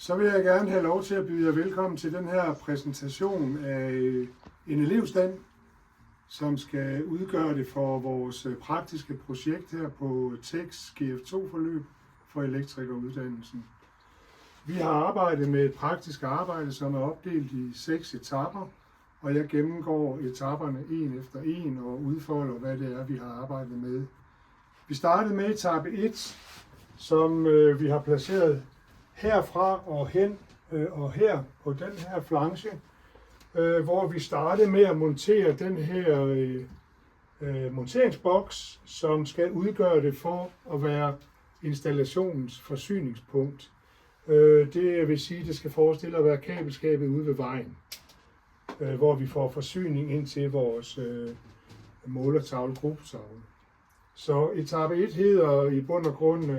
Så vil jeg gerne have lov til at byde jer velkommen til den her præsentation af en elevstand, som skal udgøre det for vores praktiske projekt her på TEKS GF2-forløb for elektrikeruddannelsen. Vi har arbejdet med et praktisk arbejde, som er opdelt i 6 etaper, og jeg gennemgår etaperne en efter en og udfolder, hvad det er, vi har arbejdet med. Vi startede med etape 1, som vi har placeret herfra og hen og her på den her flanche, hvor vi startede med at montere den her monteringsboks, som skal udgøre det for at være installationens forsyningspunkt. Det vil sige, at det skal forestille at være kabelskabet ude ved vejen, hvor vi får forsyning ind til vores målertavle, gruppetavle. Så etape 1 hedder i bund og grund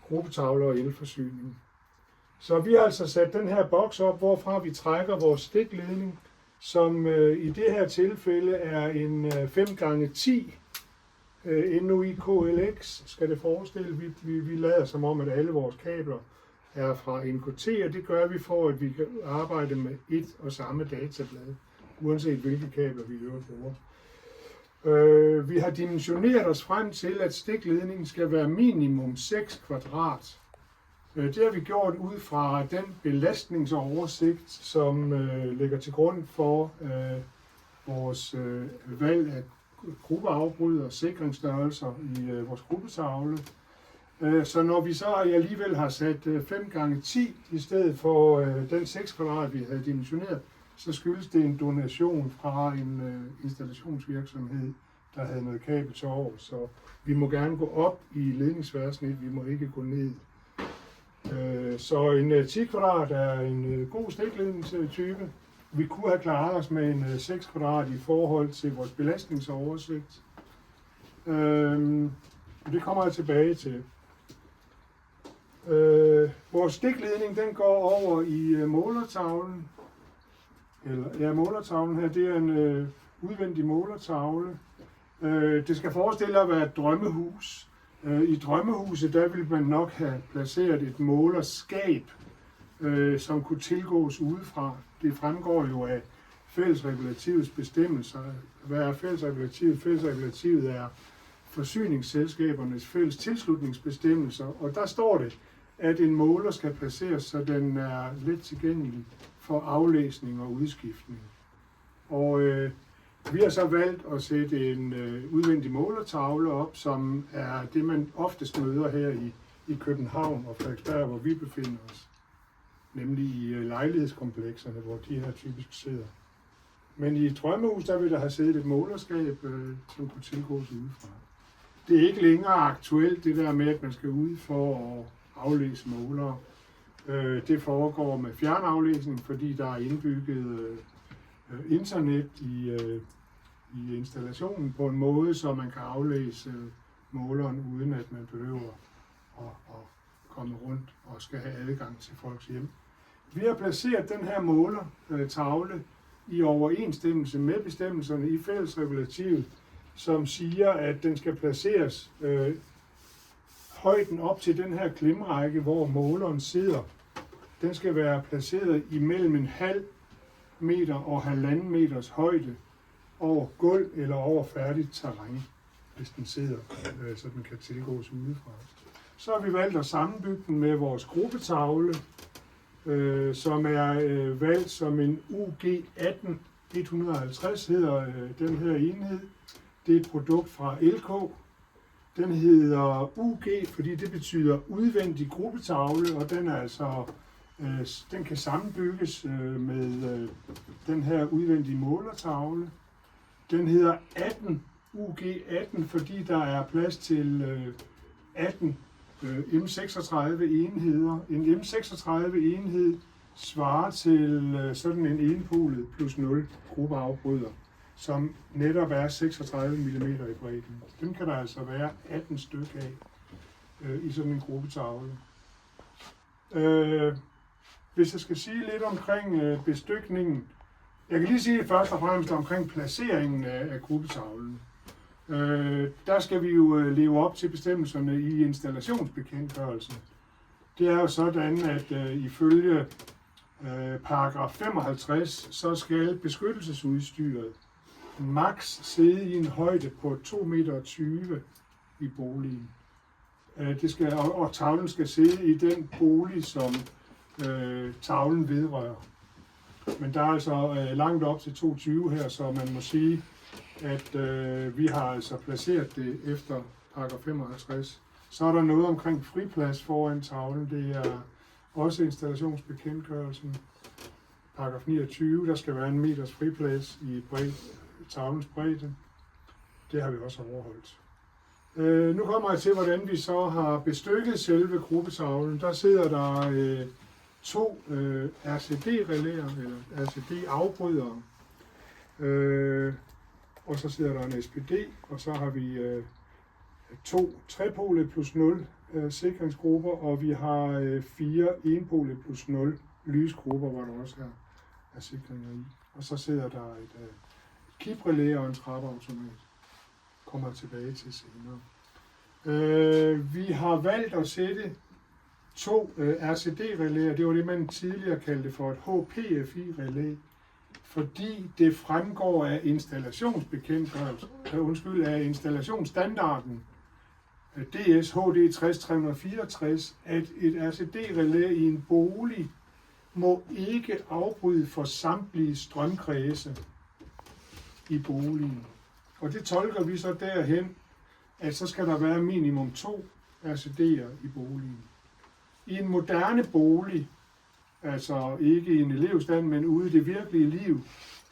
gruppetavle og elforsyning. Så vi har altså sat den her boks op, hvorfra vi trækker vores stikledning, som i det her tilfælde er en 5x10 NOI-KLX, skal det forestille. Vi lader som om, at alle vores kabler er fra NKT, og det gør vi for, at vi kan arbejde med et og samme datablad, uanset hvilke kabler vi øvrigt bruger. Vi har dimensioneret os frem til, at stikledningen skal være minimum 6 kvadrat. Det har vi gjort ud fra den belastningsoversigt, som ligger til grund for vores valg af gruppeafbrud og sikringsstørrelser i vores gruppetavle. Så når vi så alligevel har sat 5x10 i stedet for den 6 kvadrat, vi havde dimensioneret, så skyldes det en donation fra en installationsvirksomhed, der havde noget kabel til over. Så vi må gerne gå op i ledningsværsnit, vi må ikke gå ned. Så en 10 kvadrat er en god stikledningstype. Vi kunne have klaret os med en 6 kvadrat i forhold til vores belastningsoversigt. Det kommer jeg tilbage til. Vores stikledning den går over i målertavlen. Målertavlen her, det er en udvendig målertavle. Det skal forestille at være et drømmehus. I drømmehuset, der vil man nok have placeret et målerskab, som kunne tilgås udefra. Det fremgår jo af fællesregulativets bestemmelser. Hvad er fællesregulativet? Fællesregulativet er forsyningsselskabernes fælles tilslutningsbestemmelser, og der står det, at en måler skal placeres, så den er let tilgængelig for aflæsning og udskiftning. Og vi har så valgt at sætte en udvendig målertavle op, som er det, man oftest møder her i København og Frederiksberg, hvor vi befinder os. Nemlig i lejlighedskomplekserne, hvor de her typisk sidder. Men i et drømmehus, der vil der have siddet et målerskab, som kunne tilgås udefra. Det er ikke længere aktuelt, det der med, at man skal ud for at aflæse målere. Det foregår med fjernaflæsning, fordi der er indbygget internet i installationen på en måde, så man kan aflæse måleren, uden at man behøver at komme rundt og skal have adgang til folks hjem. Vi har placeret den her målertavle i overensstemmelse med bestemmelserne i fællesregulativet, som siger, at den skal placeres højden op til den her klemrække, hvor måleren sidder. Den skal være placeret imellem en halv meter og 1,5 meters højde over gulv eller over færdigt terræn, hvis den sidder, så den kan tilgås udefra. Så har vi valgt at sammenbygge den med vores gruppetavle, som er valgt som en UG18 150 hedder den her enhed. Det er et produkt fra LK. Den hedder UG, fordi det betyder udvendig gruppetavle, og den er altså den kan sammenbygges med den her udvendige målertavle. Den hedder 18 UG18, fordi der er plads til 18 M36 enheder. En M36 enhed svarer til sådan en enpolet plus 0 gruppeafbryder, som netop er 36 mm i bredden. Dem kan der altså være 18 stykker af i sådan en gruppetavle. Hvis jeg skal sige lidt omkring bestykningen, jeg kan lige sige først og fremmest omkring placeringen af gruppetavlen. Der skal vi jo leve op til bestemmelserne i installationsbekendtgørelsen. Det er jo sådan, at ifølge paragraf 55, så skal beskyttelsesudstyret maks sidde i en højde på 2,20 meter i boligen. Og tavlen skal sidde i den bolig, som tavlen vedrører. Men der er altså langt op til 2,20 her, så man må sige, at vi har altså placeret det efter paragraf 55. Så er der noget omkring friplads foran tavlen. Det er også installationsbekendtgørelsen. Paragraf 29, der skal være 1 meters friplads i tavlens bredde. Det har vi også overholdt. Nu kommer jeg til, hvordan vi så har bestykket selve gruppetavlen. Der sidder der 2 RCD-relæer, eller RCD-afbrydere. Og så sidder der en SPD, og så har vi 2 trepolige plus 0 sikringsgrupper, og vi har 4 enpolige plus 0 lysgrupper, hvor der også er sikringer i. Og så sidder der et kiprelæ og en trappeautomat. Kommer jeg tilbage til senere. Vi har valgt at sætte 2 RCD-relæer. Det var det, man tidligere kaldte for et HPFI-relæ, fordi det fremgår af af installationsstandarden DS HD 60364, at et RCD-relæ i en bolig må ikke afbryde for samtlige strømkredse i boligen. Og det tolker vi så derhen, at så skal der være minimum 2 RCD'er i boligen. I en moderne bolig, altså ikke i en elevstand, men ude i det virkelige liv,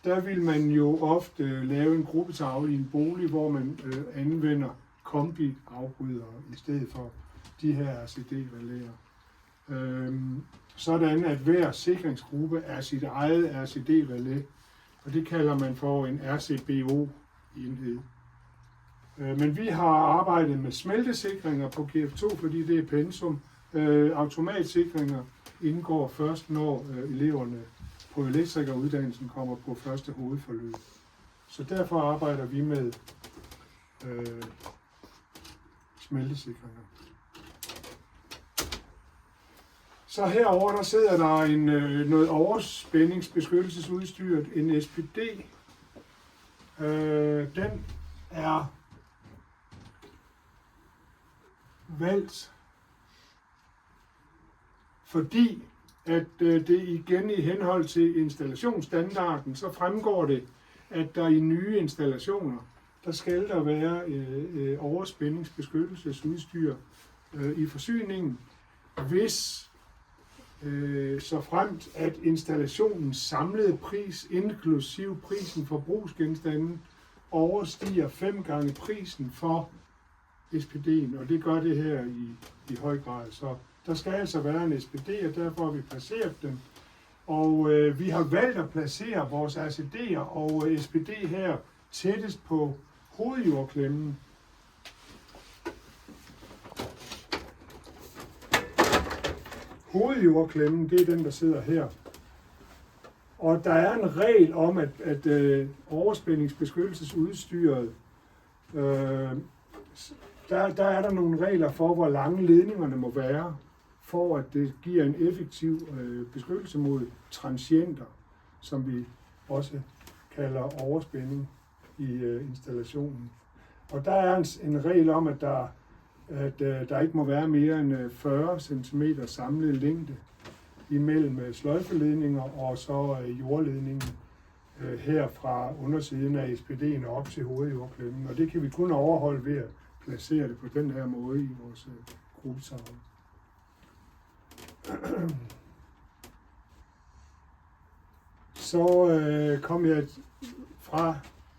der vil man jo ofte lave en gruppetavle i en bolig, hvor man anvender kombi-afbrydere i stedet for de her RCD-relæer. Sådan at hver sikringsgruppe er sit eget RCD-relæ, og det kalder man for en RCBO-enhed. Men vi har arbejdet med smeltesikringer på GF2, fordi det er pensum. Automatsikringer indgår først, når eleverne på elektrikeruddannelsen kommer på første hovedforløb. Så derfor arbejder vi med smeltesikringer. Så herover der sidder der noget overspændingsbeskyttelsesudstyr, en SPD. Den er valgt, fordi at det igen i henhold til installationsstandarden, så fremgår det, at der i nye installationer, der skal der være overspændingsbeskyttelsesudstyr i forsyningen, hvis så fremt at installationens samlede pris, inklusiv prisen for brugsgenstanden, overstiger 5 gange prisen for SPD'en, og det gør det her i høj grad. Så der skal altså være en SPD, og derfor har vi placeret dem. Og vi har valgt at placere vores RCD'er og SPD her tættest på hovedjordklemmen. Hovedjordklemmen, det er den, der sidder her. Og der er en regel om, at overspændingsbeskyttelsesudstyret, der er der nogle regler for, hvor lange ledningerne må være, for at det giver en effektiv beskyttelse mod transienter, som vi også kalder overspænding i installationen. Og der er en regel om, at der ikke må være mere end 40 cm samlet længde imellem sløjfeledninger og så jordledningen her fra undersiden af SPD'en op til hovedjordklemmen. Og det kan vi kun overholde ved at placere det på den her måde i vores gruppetavle. Så kom jeg fra,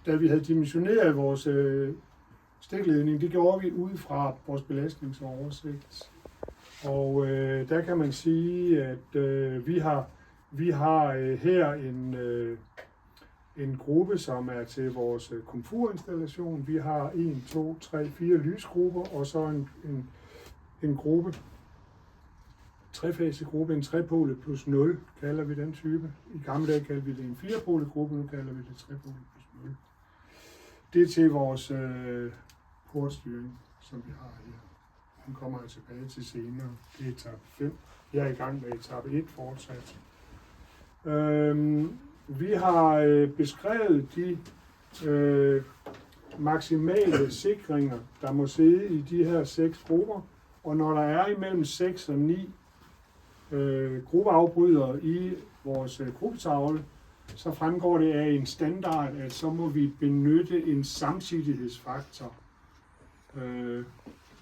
da vi havde dimensioneret vores stikledning, det gjorde vi ud fra vores belastningsoversigt. Og der kan man sige, at vi har her en gruppe, som er til vores komfurinstallation. Vi har 1, 2, 3, 4 lysgrupper, og så en gruppe, trefasegruppe, en trepolig plus 0, kalder vi den type. I gamle dage kaldte vi det en firepolig gruppe, nu kalder vi det trepolig plus 0. Det er til vores portstyring, som vi har her. Den kommer jeg tilbage til senere. Det er etape 5. Jeg er i gang med etape 1 fortsat. Vi har beskrevet de maksimale sikringer, der må sidde i de her 6 grupper. Og når der er imellem 6 og 9 gruppeafbrydere i vores gruppetavle, så fremgår det af en standard, at så må vi benytte en samtidighedsfaktor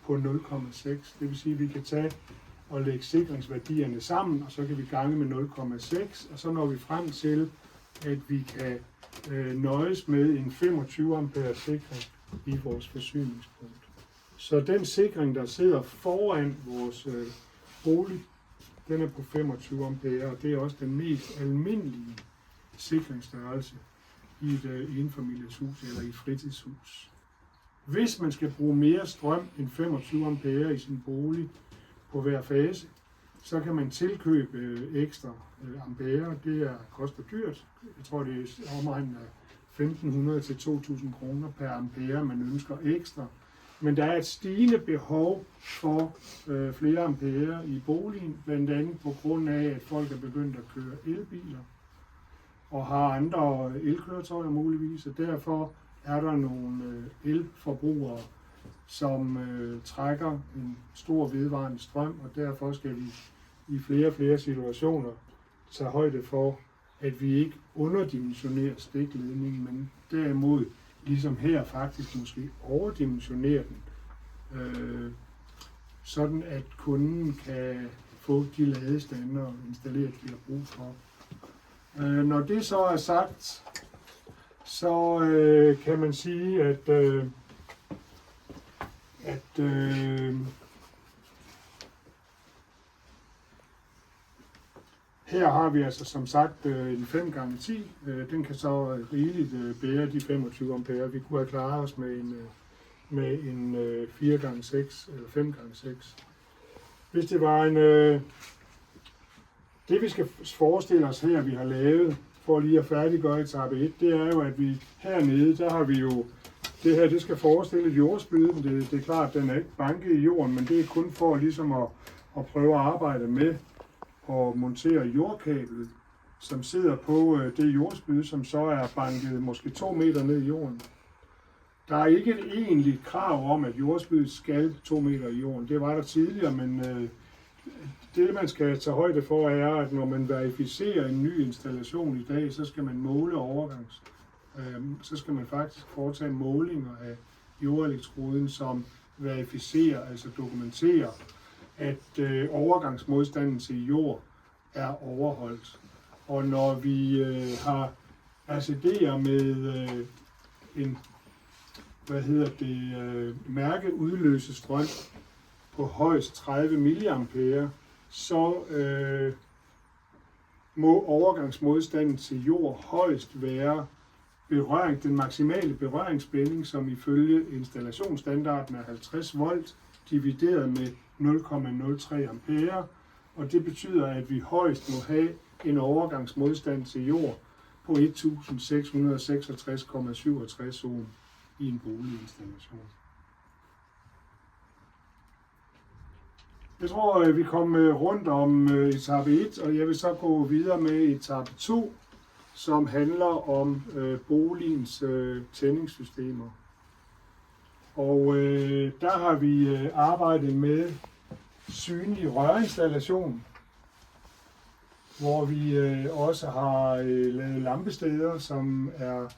på 0,6. Det vil sige, at vi kan tage og lægge sikringsværdierne sammen, og så kan vi gange med 0,6, og så når vi frem til, at vi kan nøjes med en 25 ampere sikring i vores forsyningspunkt. Så den sikring, der sidder foran vores bolig, den er på 25 ampere, og det er også den mest almindelige sikringsstørrelse i et enfamilieshus eller i et fritidshus. Hvis man skal bruge mere strøm end 25 ampere i sin bolig på hver fase, så kan man tilkøbe ekstra ampere. Det koster dyrt. Jeg tror, det er omegnen af 1.500 til 2.000 kroner per ampere, man ønsker ekstra. Men der er et stigende behov for flere ampere i boligen, blandt andet på grund af, at folk er begyndt at køre elbiler og har andre elkøretøjer muligvis, og derfor er der nogle elforbrugere, som trækker en stor vedvarende strøm, og derfor skal vi i flere og flere situationer tage højde for, at vi ikke underdimensionerer stikledningen, men derimod, ligesom her faktisk måske overdimensionerer den, sådan at kunden kan få de ladestander installeret, de har brug for. Når det så er sagt, så kan man sige, at her har vi altså som sagt en 5x10. Den kan så rigeligt bære de 25 ampere. Vi kunne have klaret os med en 4x6 eller 5x6. Hvis det var en... Det vi skal forestille os her, vi har lavet, for lige at færdiggøre etape 1, det er jo, at vi hernede, der har vi jo... Det her, det skal forestille et jordspyd. Det er klart, at den er ikke banket i jorden, men det er kun for ligesom at prøve at arbejde med og montere jordkablet, som sidder på det jordspyd, som så er banket måske 2 meter ned i jorden. Der er ikke et egentligt krav om, at jordspydet skal 2 meter i jorden. Det var der tidligere, men det man skal tage højde for er, at når man verificerer en ny installation i dag, så skal man måle så skal man faktisk foretage målinger af jordelektroden, som verificerer, altså dokumenterer, at overgangsmodstanden til jord er overholdt. Og når vi har RCD'er med en mærkeudløsestrøm på højst 30 mA, så må overgangsmodstanden til jord højst være den maksimale berøringsspænding, som ifølge installationsstandarden er 50 volt, divideret med 0,03 ampere, og det betyder, at vi højst må have en overgangsmodstand til jord på 1666,67 ohm i en boliginstallation. Jeg tror, vi kom rundt om etape 1, og jeg vil så gå videre med etape 2, som handler om boligens tændingssystemer. Og der har vi arbejdet med synlig rørinstallation, hvor vi også har lavet lampesteder, som er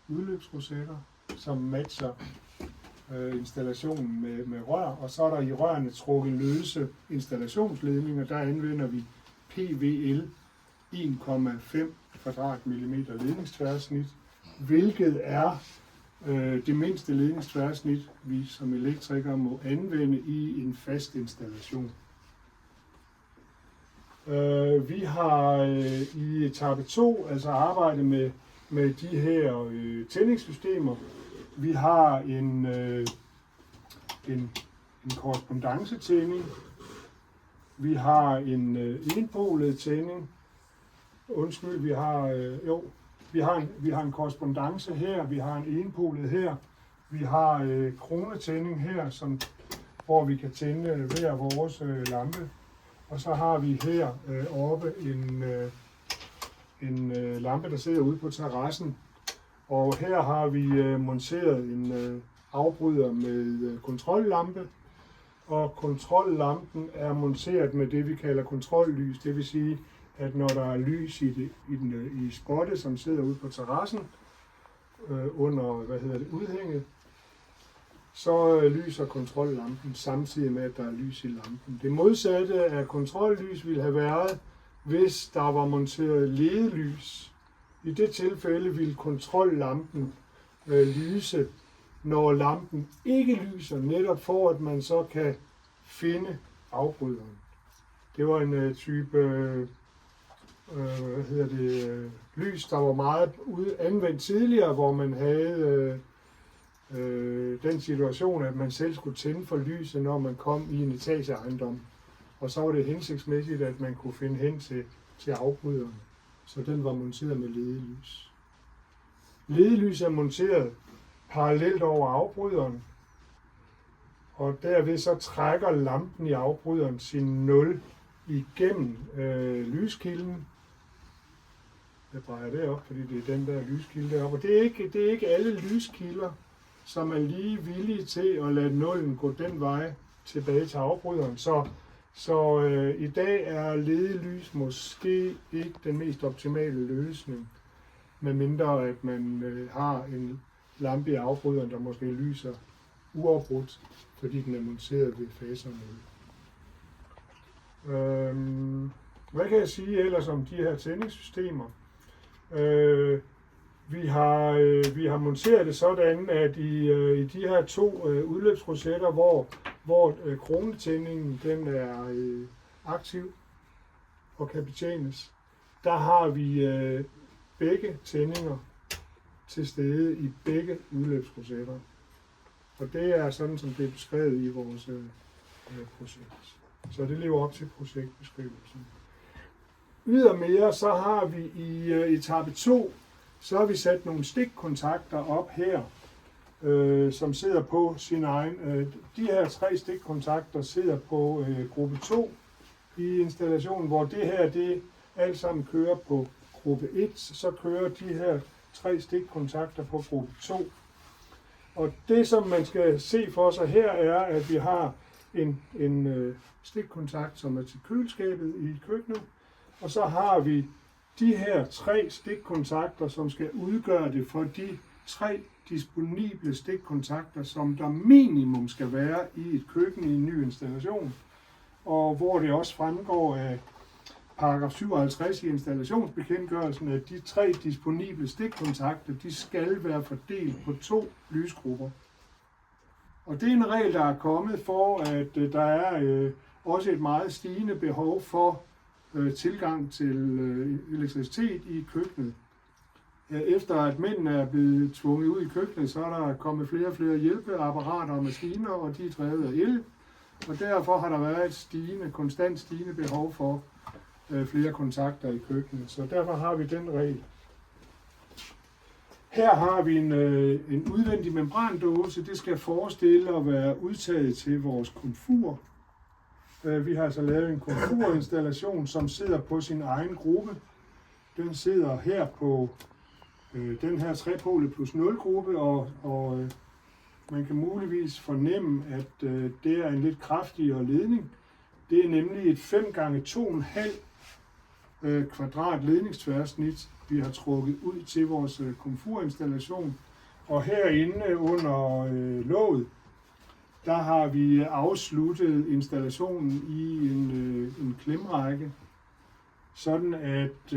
udløbsrosetter, som matcher installationen med rør, og så er der i rørene trukket løse installationsledninger. Der anvender vi PVL 1,5 kvadratmillimeter ledningstværsnit, hvilket er det mindste ledningstværsnit, vi som elektrikere må anvende i en fast installation. Vi har i etape 2 altså arbejdet med de her tændingssystemer. Vi har en korrespondancetænding. Vi har en enpolet tænding. vi har en korrespondance her, vi har en enpolet her, vi har kronetænding her, hvor vi kan tænde hver vores lampe. Og så har vi her oppe en lampe, der sidder ude på terrassen. Og her har vi monteret en afbryder med kontrollampe. Og kontrollampen er monteret med det, vi kalder kontrollys. Det vil sige, at når der er lys i spottet, som sidder ude på terrassen, under udhænget, så lyser kontrollampen samtidig med, at der er lys i lampen. Det modsatte af kontrollys ville have været, hvis der var monteret ledelys. I det tilfælde ville kontrollampen lyse, når lampen ikke lyser, netop for at man så kan finde afbryderen. Det var en type lys, der var meget anvendt tidligere, hvor man havde den situation, at man selv skulle tænde for lyset, når man kom i en etageejendom. Og så var det hensigtsmæssigt, at man kunne finde hen til afbryderen. Så den var monteret med ledelys. Ledelys er monteret parallelt over afbryderen, og derved så trækker lampen i afbryderen sin 0 igennem lyskilden. Jeg drejer det op, fordi det er den der lyskilde deroppe. Og det er ikke alle lyskilder, som er lige villige til at lade 0'en gå den vej tilbage til afbryderen. Så i dag er ledelys måske ikke den mest optimale løsning, medmindre at man har en lampe i afbryderen, der måske lyser uafbrudt, fordi den er monteret ved faser 0. Hvad kan jeg sige ellers om de her tændingssystemer? Vi har monteret det sådan, at i de her 2 udløbsrosetter, hvor kronetændingen den er aktiv og kan betjenes, der har vi begge tændinger til stede i begge udløbsrosetter. Og det er sådan, som det er beskrevet i vores projekt. Så det lever op til projektbeskrivelsen. Ydermere så har vi i etape 2, så har vi sat nogle stikkontakter op her, som sidder på sin egen. De her 3 stikkontakter sidder på gruppe 2 i installationen, hvor det her det alt sammen kører på gruppe 1, så kører de her 3 stikkontakter på gruppe 2. Og det, som man skal se for sig her, er, at vi har en stikkontakt, som er til køleskabet i køkkenet, og så har vi de her 3 stikkontakter, som skal udgøre det for de 3 disponible stikkontakter, som der minimum skal være i et køkken i en ny installation, og hvor det også fremgår af paragraf 57 i installationsbekendtgørelsen, at de 3 disponible stikkontakter, de skal være fordelt på 2 lysgrupper. Og det er en regel, der er kommet for, at der er også et meget stigende behov for tilgang til elektricitet i køkkenet. Efter at mændene er blevet tvunget ud i køkkenet, så er der kommet flere og flere hjælpeapparater og maskiner, og de er drevet af el. Og derfor har der været et konstant stigende behov for flere kontakter i køkkenet. Så derfor har vi den regel. Her har vi en udvendig membrandåse. Det skal forestille at være udtaget til vores komfur. Vi har altså lavet en komfurinstallation, som sidder på sin egen gruppe. Den sidder her på den her 3-pole plus 0 gruppe, og man kan muligvis fornemme, at det er en lidt kraftigere ledning. Det er nemlig et 5x2,5 kvadrat ledningstværsnit, vi har trukket ud til vores komfurinstallation. Og herinde under låget, der har vi afsluttet installationen i en klemrække, sådan at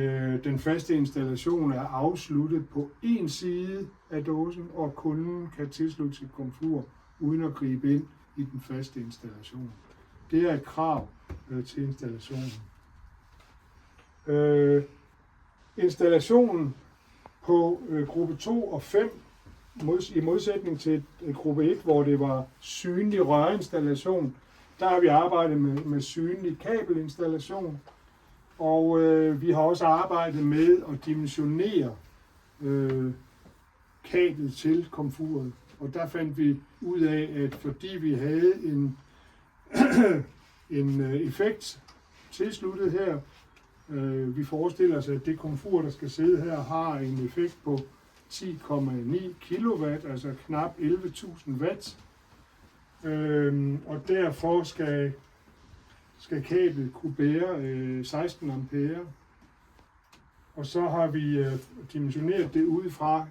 den faste installation er afsluttet på en side af dåsen, og kunden kan tilslutte sit komfur uden at gribe ind i den faste installation. Det er et krav til installationen. Installationen på gruppe 2 og 5, i modsætning til gruppe 1, hvor det var synlig rørinstallation, der har vi arbejdet med synlig kabelinstallation. Og vi har også arbejdet med at dimensionere kablet til komfuret. Og der fandt vi ud af, at fordi vi havde en effekt tilsluttet her, vi forestiller os, at det komfur, der skal sidde her, har en effekt på 10,9 kW, altså knap 11.000 watt. Og derfor skal kablet kunne bære 16 ampere. Og så har vi dimensioneret det ud fra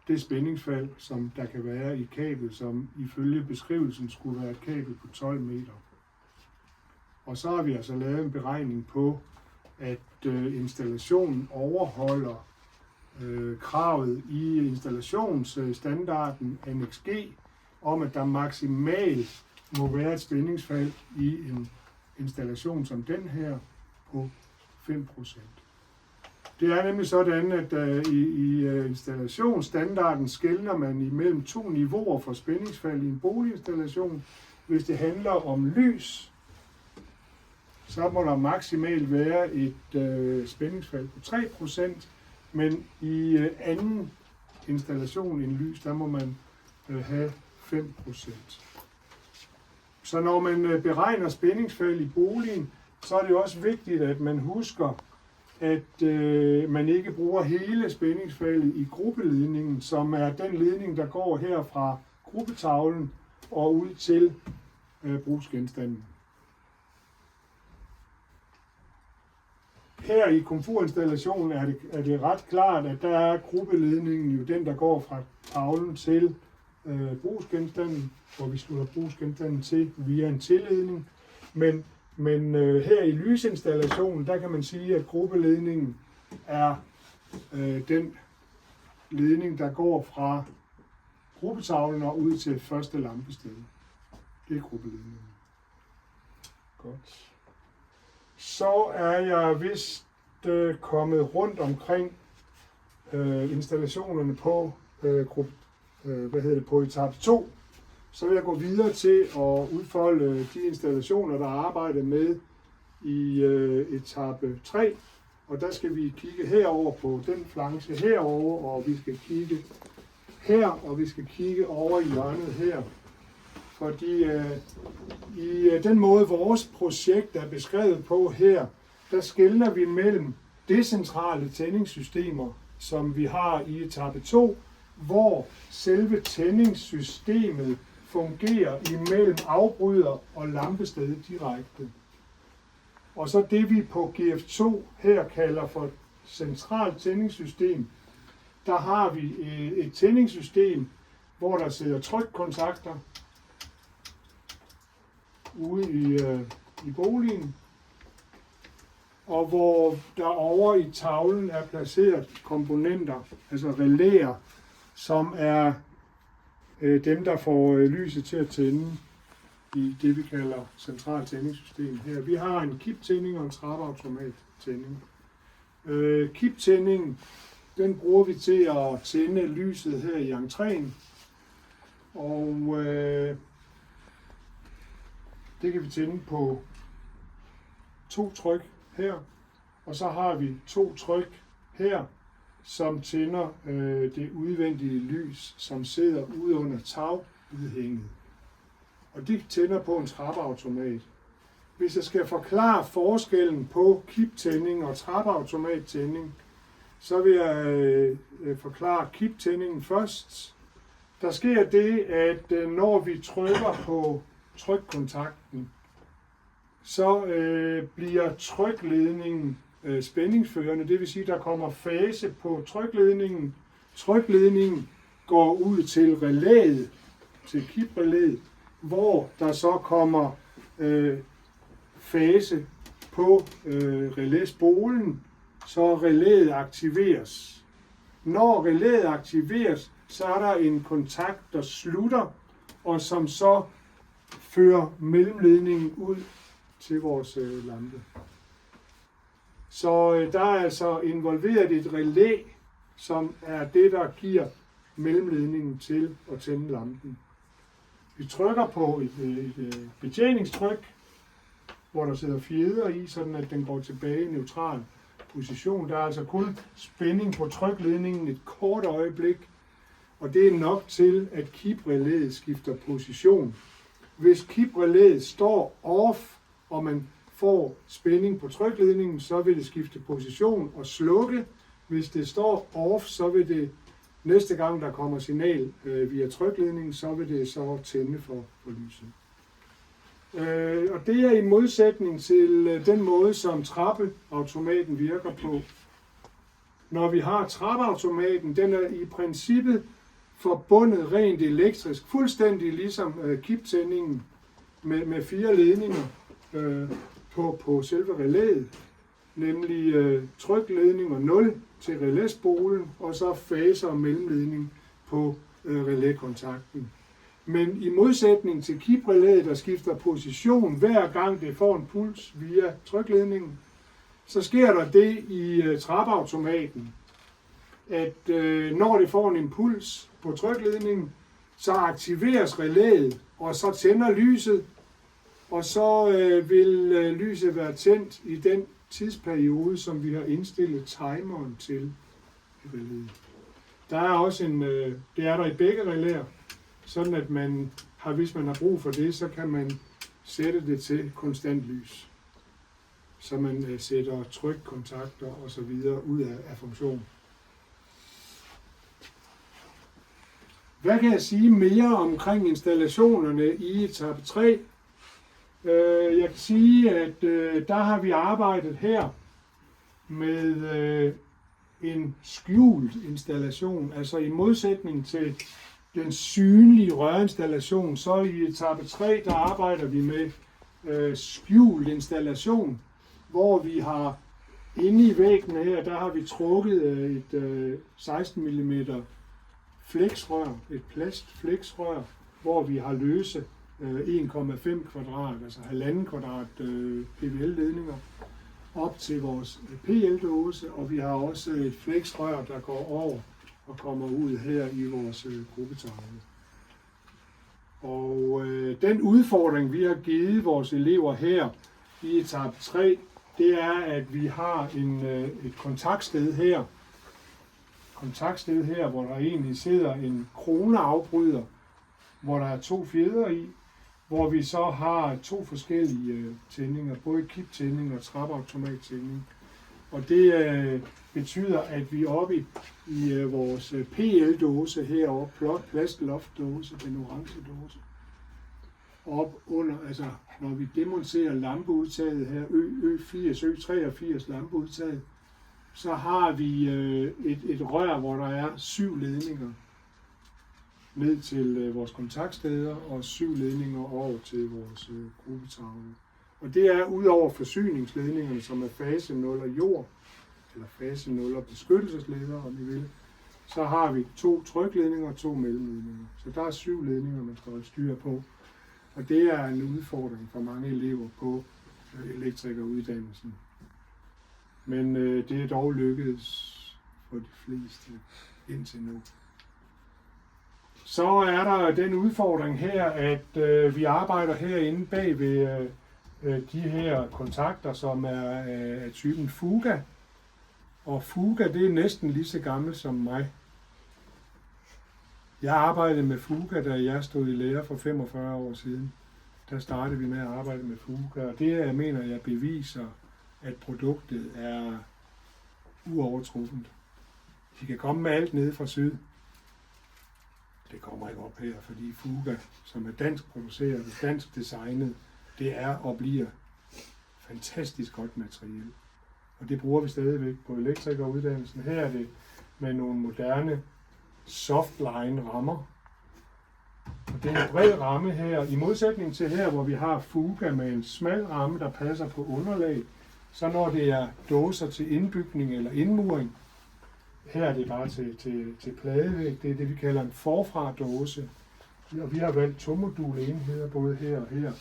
det spændingsfald, som der kan være i kablet, som ifølge beskrivelsen skulle være et kabel på 12 meter. Og så har vi altså lavet en beregning på, at installationen overholder kravet i installationsstandarden NXG om, at der maksimalt må være et spændingsfald i en installation som den her på 5%. Det er nemlig sådan, at i installationsstandarden skelner man imellem 2 niveauer for spændingsfald i en boliginstallation. Hvis det handler om lys, så må der maksimalt være et spændingsfald på 3%, men i anden installation end lys, der må man have 5%. Så når man beregner spændingsfald i boligen, så er det også vigtigt, at man husker, at man ikke bruger hele spændingsfaldet i gruppeledningen, som er den ledning, der går her fra gruppetavlen og ud til brugsgenstanden. Her i komfurinstallationen er det ret klart, at der er gruppeledningen jo den, der går fra tavlen til brugsgenstanden, hvor vi slutter brugsgenstanden til via en tilledning. Men her i lysinstallationen, der kan man sige, at gruppeledningen er den ledning, der går fra gruppetavlen og ud til første lampested. Det er gruppeledningen. Godt. Så er jeg vist kommet rundt omkring installationerne på på etape 2. Så vil jeg gå videre til at udfolde de installationer, der er arbejdet med i etape 3. Og der skal vi kigge herover på den flanche herover, og vi skal kigge her, og vi skal kigge over i hjørnet her. Fordi i den måde, vores projekt er beskrevet på her, der skelner vi mellem decentrale tændingssystemer, som vi har i etape 2, hvor selve tændingssystemet fungerer imellem afbryder og lampested direkte. Og så det vi på GF2 her kalder for centralt tændingssystem, der har vi et tændingssystem, hvor der sidder trykkontakter ude i boligen, og hvor der over i tavlen er placeret komponenter, altså relæer, som er dem, der får lyset til at tænde i det, vi kalder centralt tændingssystem her. Vi har en kiptænding og en trappeautomat-tænding. Kiptændingen, den bruger vi til at tænde lyset her i entréen, og det kan vi tænde på 2 tryk her, og så har vi 2 tryk her, som tænder det udvendige lys, som sidder ude under tagudhænget. Og de tænder på en trappeautomat. Hvis jeg skal forklare forskellen på kiptænding og trappeautomattænding, så vil jeg forklare kiptændingen først. Der sker det, at når vi trykker på trykkontakten, så bliver trykledningen spændingsførende, det vil sige, at der kommer fase på trykledningen. Trykledningen går ud til relæet, til kiprelæet, hvor der så kommer fase på relæspolen, så relæet aktiveres. Når relæet aktiveres, så er der en kontakt, der slutter, og som så fører mellemledningen ud til vores lampe. Så der er altså involveret et relæ, som er det, der giver mellemledningen til at tænde lampen. Vi trykker på et betjeningstryk, hvor der sidder fjeder i, sådan at den går tilbage neutral. position. Der er altså kun spænding på trykledningen et kort øjeblik, og det er nok til, at kiprelæet skifter position. Hvis kiprelæet står off, og man får spænding på trykledningen, så vil det skifte position og slukke. Hvis det står off, så vil det næste gang, der kommer signal via trykledningen, så vil det så tænde for lyset. Og det er i modsætning til den måde, som trappeautomaten virker på. Når vi har trappeautomaten, den er i princippet forbundet rent elektrisk, fuldstændig ligesom kiptændingen med 4 ledninger på selve relæet, nemlig trykledning og 0 til relæspolen, og så faser og mellemledning på relækontakten. Men i modsætning til kiprelæet, der skifter position hver gang det får en puls via trykledningen, så sker der det i trappeautomaten, at når det får en impuls på trykledningen, så aktiveres relæet, og så tænder lyset, og så vil lyset være tændt i den tidsperiode, som vi har indstillet timeren til i relæet. Der er også det er der i begge relæer, sådan at hvis man har brug for det, så kan man sætte det til konstant lys. Så man sætter trykkontakter og så videre ud af funktion. Hvad kan jeg sige mere omkring installationerne i etape 3? Jeg kan sige, at der har vi arbejdet her med en skjult installation, altså i modsætning til den synlige rørinstallation, så i etape 3, der arbejder vi med skjult installation, hvor vi har inde i væggene her, der har vi trukket et 16 mm fleksrør, et plastfleksrør, hvor vi har løse 1,5 kvadrat, altså 1,5 kvadrat PVL-ledninger op til vores PL-dåse, og vi har også et fleksrør, der går over og kommer ud her i vores gruppetavle. Og den udfordring, vi har givet vores elever her i etape 3, det er, at vi har et kontaktsted her, hvor der egentlig sidder en kroneafbryder, hvor der er 2 fjeder i, hvor vi så har 2 forskellige tændinger, både kiptænding og trappeautomattænding. Og det betyder, at vi oppe i vores PL-dåse heroppe, plastloftdåse, den orange dåse, op under, altså når vi demonterer lampeudtaget her, Ø83 lampeudtaget, så har vi et rør, hvor der er 7 ledninger ned til vores kontaktsteder og 7 ledninger over til vores gruppetavle. Og det er ud over forsyningsledningerne, som er fase 0 og jord, eller fase 0 og beskyttelsesledere, om I vil, så har vi 2 trykledninger og 2 mellemledninger. Så der er 7 ledninger, man skal holde styr på. Og det er en udfordring for mange elever på elektrikeruddannelsen. Men det er dog lykkedes for de fleste indtil nu. Så er der den udfordring her, at vi arbejder herinde bag ved de her kontakter, som er af typen Fuga. Og Fuga, det er næsten lige så gammel som mig. Jeg arbejdede med Fuga, da jeg stod i lære for 45 år siden. Der startede vi med at arbejde med Fuga, og det mener jeg beviser, at produktet er uovertruffent. De kan komme med alt nede fra syd. Det kommer ikke op her, fordi Fuga, som er dansk produceret og dansk designet, det er og bliver fantastisk godt materiel. Og det bruger vi stadigvæk på elektrikeruddannelsen. Her er det med nogle moderne softline rammer. Og det er en bred ramme her, i modsætning til her, hvor vi har Fuga med en smal ramme, der passer på underlag. Så når det er dåser til indbygning eller indmuring, her er det bare til pladevæg. Det er det, vi kalder en forfra-dåse. Og vi har valgt 2 modulenheder, både her og her.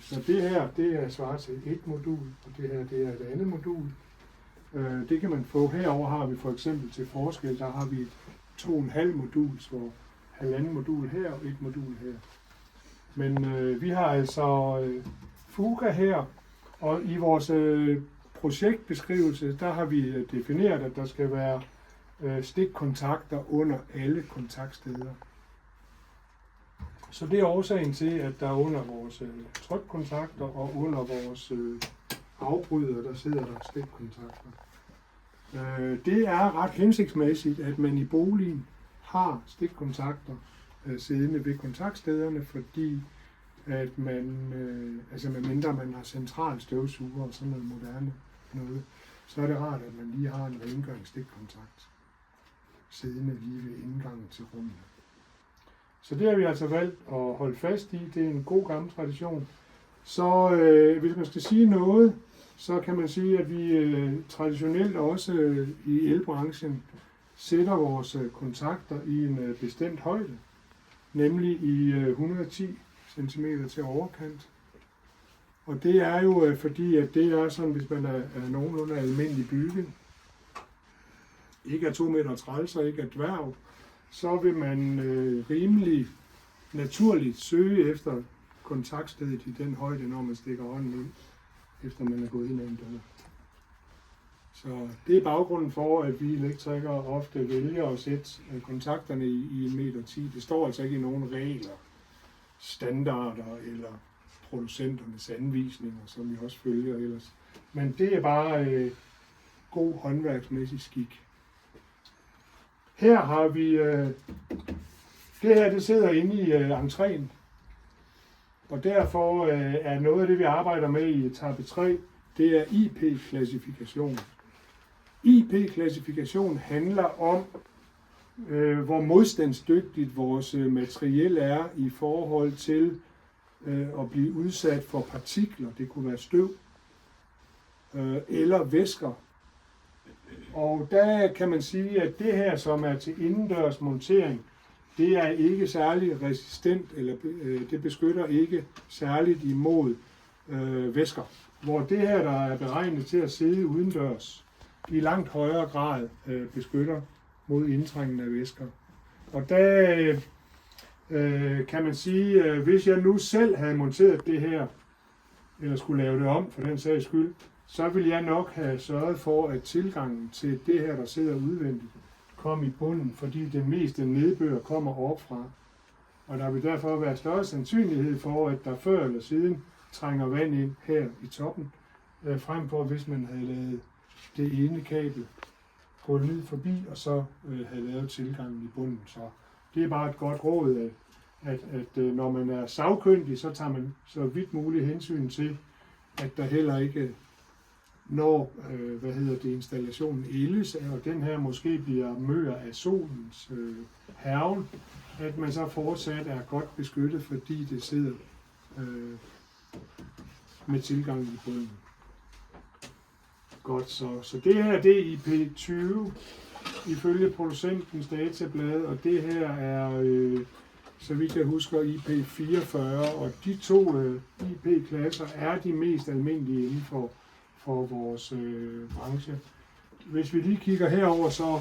Så det her, det er svaret til et modul, og det her, det er et andet modul. Det kan man få. Herover har vi for eksempel til forskel, der har vi 2,5 moduls, hvor 1,5 modul her og 1 modul her. Men vi har altså Fuga her, og i vores projektbeskrivelse, der har vi defineret, at der skal være stikkontakter under alle kontaktsteder. Så det er årsagen til, at der under vores trykkontakter og under vores afbryder, der sidder der stikkontakter. Det er ret hensigtsmæssigt, at man i boligen har stikkontakter siddende ved kontaktstederne, fordi at man, altså medmindre man har central støvsuger og sådan noget moderne noget, så er det rart, at man lige har en rengøringsstikkontakt siddende lige ved indgangen til rummet. Så det har vi altså valgt at holde fast i. Det er en god gammel tradition. Så hvis man skal sige noget, så kan man sige, at vi traditionelt også i elbranchen sætter vores kontakter i en bestemt højde, nemlig i 110 cm til overkant. Og det er jo fordi, at det er sådan, hvis man er nogenlunde almindelig bygget, ikke er 2,30 meter og ikke er dværg, så vil man rimelig naturligt søge efter kontaktstedet i den højde, når man stikker hånden ind, efter man er gået ind ad en dør. Så det er baggrunden for, at vi elektrikere ofte vælger at sætte kontakterne i 1,10 meter. Det står altså ikke i nogen regler, standarder eller producenternes anvisninger, som vi også følger ellers. Men det er bare god håndværksmæssig skik. Her har vi, det her det sidder inde i entréen, og derfor er noget af det, vi arbejder med i etape 3, det er IP-klassifikation. IP-klassifikation handler om, hvor modstandsdygtigt vores materiel er i forhold til at blive udsat for partikler. Det kunne være støv eller væsker. Og der kan man sige, at det her, som er til indendørs montering, det er ikke særlig resistent, eller det beskytter ikke særligt imod væsker. Hvor det her, der er beregnet til at sidde udendørs, i langt højere grad beskytter mod indtrængen af væsker. Og der kan man sige, hvis jeg nu selv havde monteret det her, eller skulle lave det om for den sags skyld, så ville jeg nok have sørget for, at tilgangen til det her, der sidder udvendigt, kom i bunden, fordi det meste nedbør kommer opfra. Og der vil derfor være større sandsynlighed for, at der før eller siden trænger vand ind her i toppen, frem for hvis man havde lavet det ene kabel gå ned forbi, og så havde lavet tilgangen i bunden. Så det er bare et godt råd, at når man er sagkyndig, så tager man så vidt muligt hensyn til, at der heller ikke når installationen ældes, og den her måske bliver mør af solens hærgen, at man så fortsat er godt beskyttet, fordi det sidder med tilgang i bunden. Godt, så det her det er IP20 ifølge producentens datablad, og det her er, så vidt jeg husker, IP44, og de to IP-klasser er de mest almindelige inden for vores branche. Hvis vi lige kigger herover, så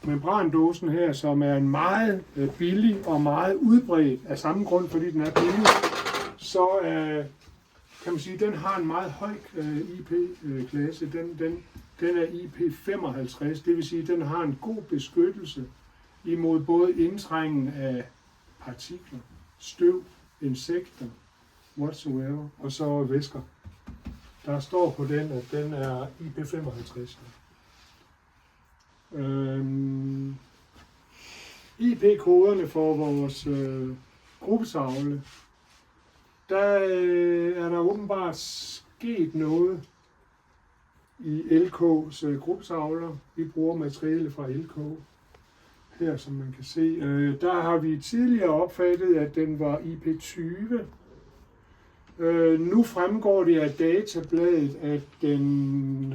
membrandåsen her, som er en meget billig og meget udbredt af samme grund, fordi den er billig, så kan man sige, at den har en meget høj IP-klasse. Den er IP55, det vil sige, at den har en god beskyttelse imod både indtrængen af partikler, støv, insekter, whatsoever, og så væsker. Der står på den, at den er IP55. IP-koderne for vores gruppetavle, der er der åbenbart sket noget i LK's gruppetavler. Vi bruger materiale fra LK her, som man kan se. Der har vi tidligere opfattet, at den var IP20. Nu fremgår det af databladet, at den,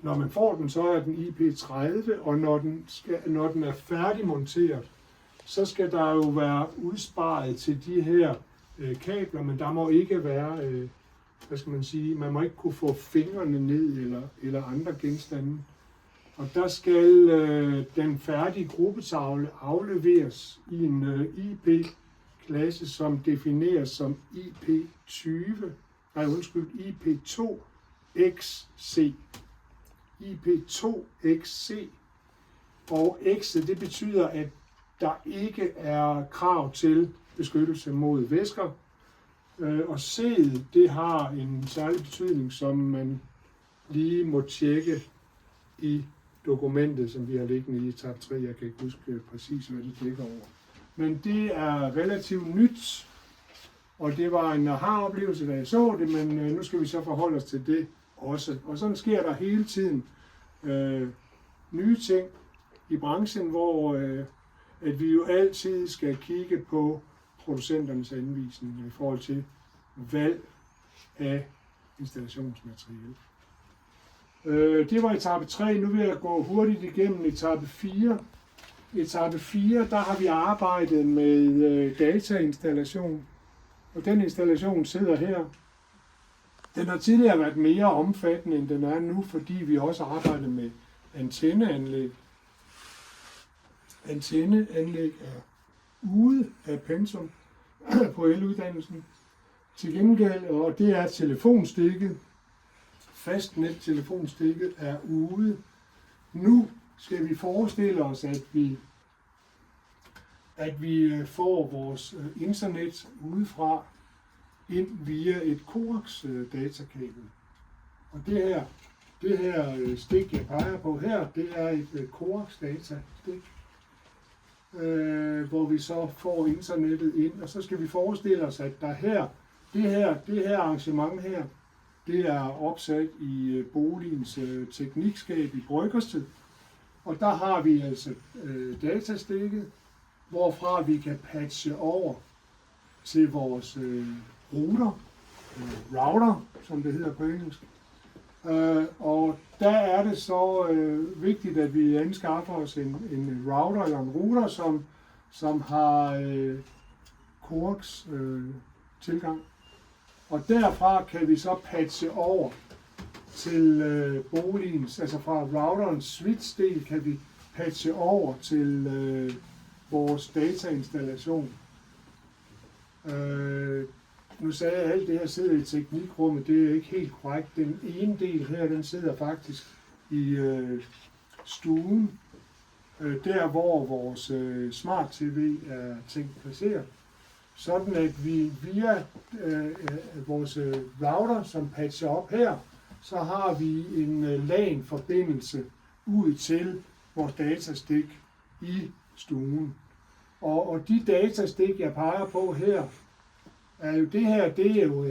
når man får den, så er den IP30, og når den er færdigmonteret, så skal der jo være udsparet til de her kabler, men der må ikke være, man må ikke kunne få fingrene ned eller andre genstande. Og der skal den færdige gruppetavle afleveres i en IP-klasse, som defineres som IP20, IP2XC. IP2XC. Og X'et, det betyder, at der ikke er krav til beskyttelse mod væsker. Og C'et, det har en særlig betydning, som man lige må tjekke i dokumentet, som vi har liggende i tab 3. Jeg kan ikke huske præcis, hvad det dækker over. Men det er relativt nyt, og det var en aha-oplevelse, da jeg så det, men nu skal vi så forholde os til det også. Og sådan sker der hele tiden nye ting i branchen, hvor at vi jo altid skal kigge på producenternes anvisninger i forhold til valg af installationsmateriale. Det var etape 3. Nu vil jeg gå hurtigt igennem etape 4. Etape 4, der har vi arbejdet med datainstallation. Og den installation sidder her. Den har tidligere været mere omfattende, end den er nu, fordi vi også arbejder med antenneanlæg. Antenneanlæg er ude af pensum på eluddannelsen. Til gengæld, og det er telefonstikket, fastnet-telefonstikket er ude. Nu skal vi forestille os, at vi får vores internet udefra ind via et coax datakabel. Og det her stik, jeg peger på her, det er et coax datastik, hvor vi så får internettet ind, og så skal vi forestille os, at der her, det her arrangement her, det er opsat i boligens teknikskab i Bryggersted. Og der har vi altså datastikket, hvorfra vi kan patche over til vores router, som det hedder på engelsk. Og der er det så vigtigt, at vi anskaffer os en router eller en router, som har coax tilgang. Og derfra kan vi så patche over til boligens, altså fra routerens switch-del kan vi patche over til vores datainstallation. Nu sagde jeg, at alt det her sidder i teknikrummet, det er ikke helt korrekt. Den ene del her, den sidder faktisk i stuen, der hvor vores smart TV er tænkt placeret. Sådan at vi via vores router, som patcher op her, så har vi en LAN-forbindelse ud til vores datastik i stuen. Og de datastik, jeg peger på her, er jo det er jo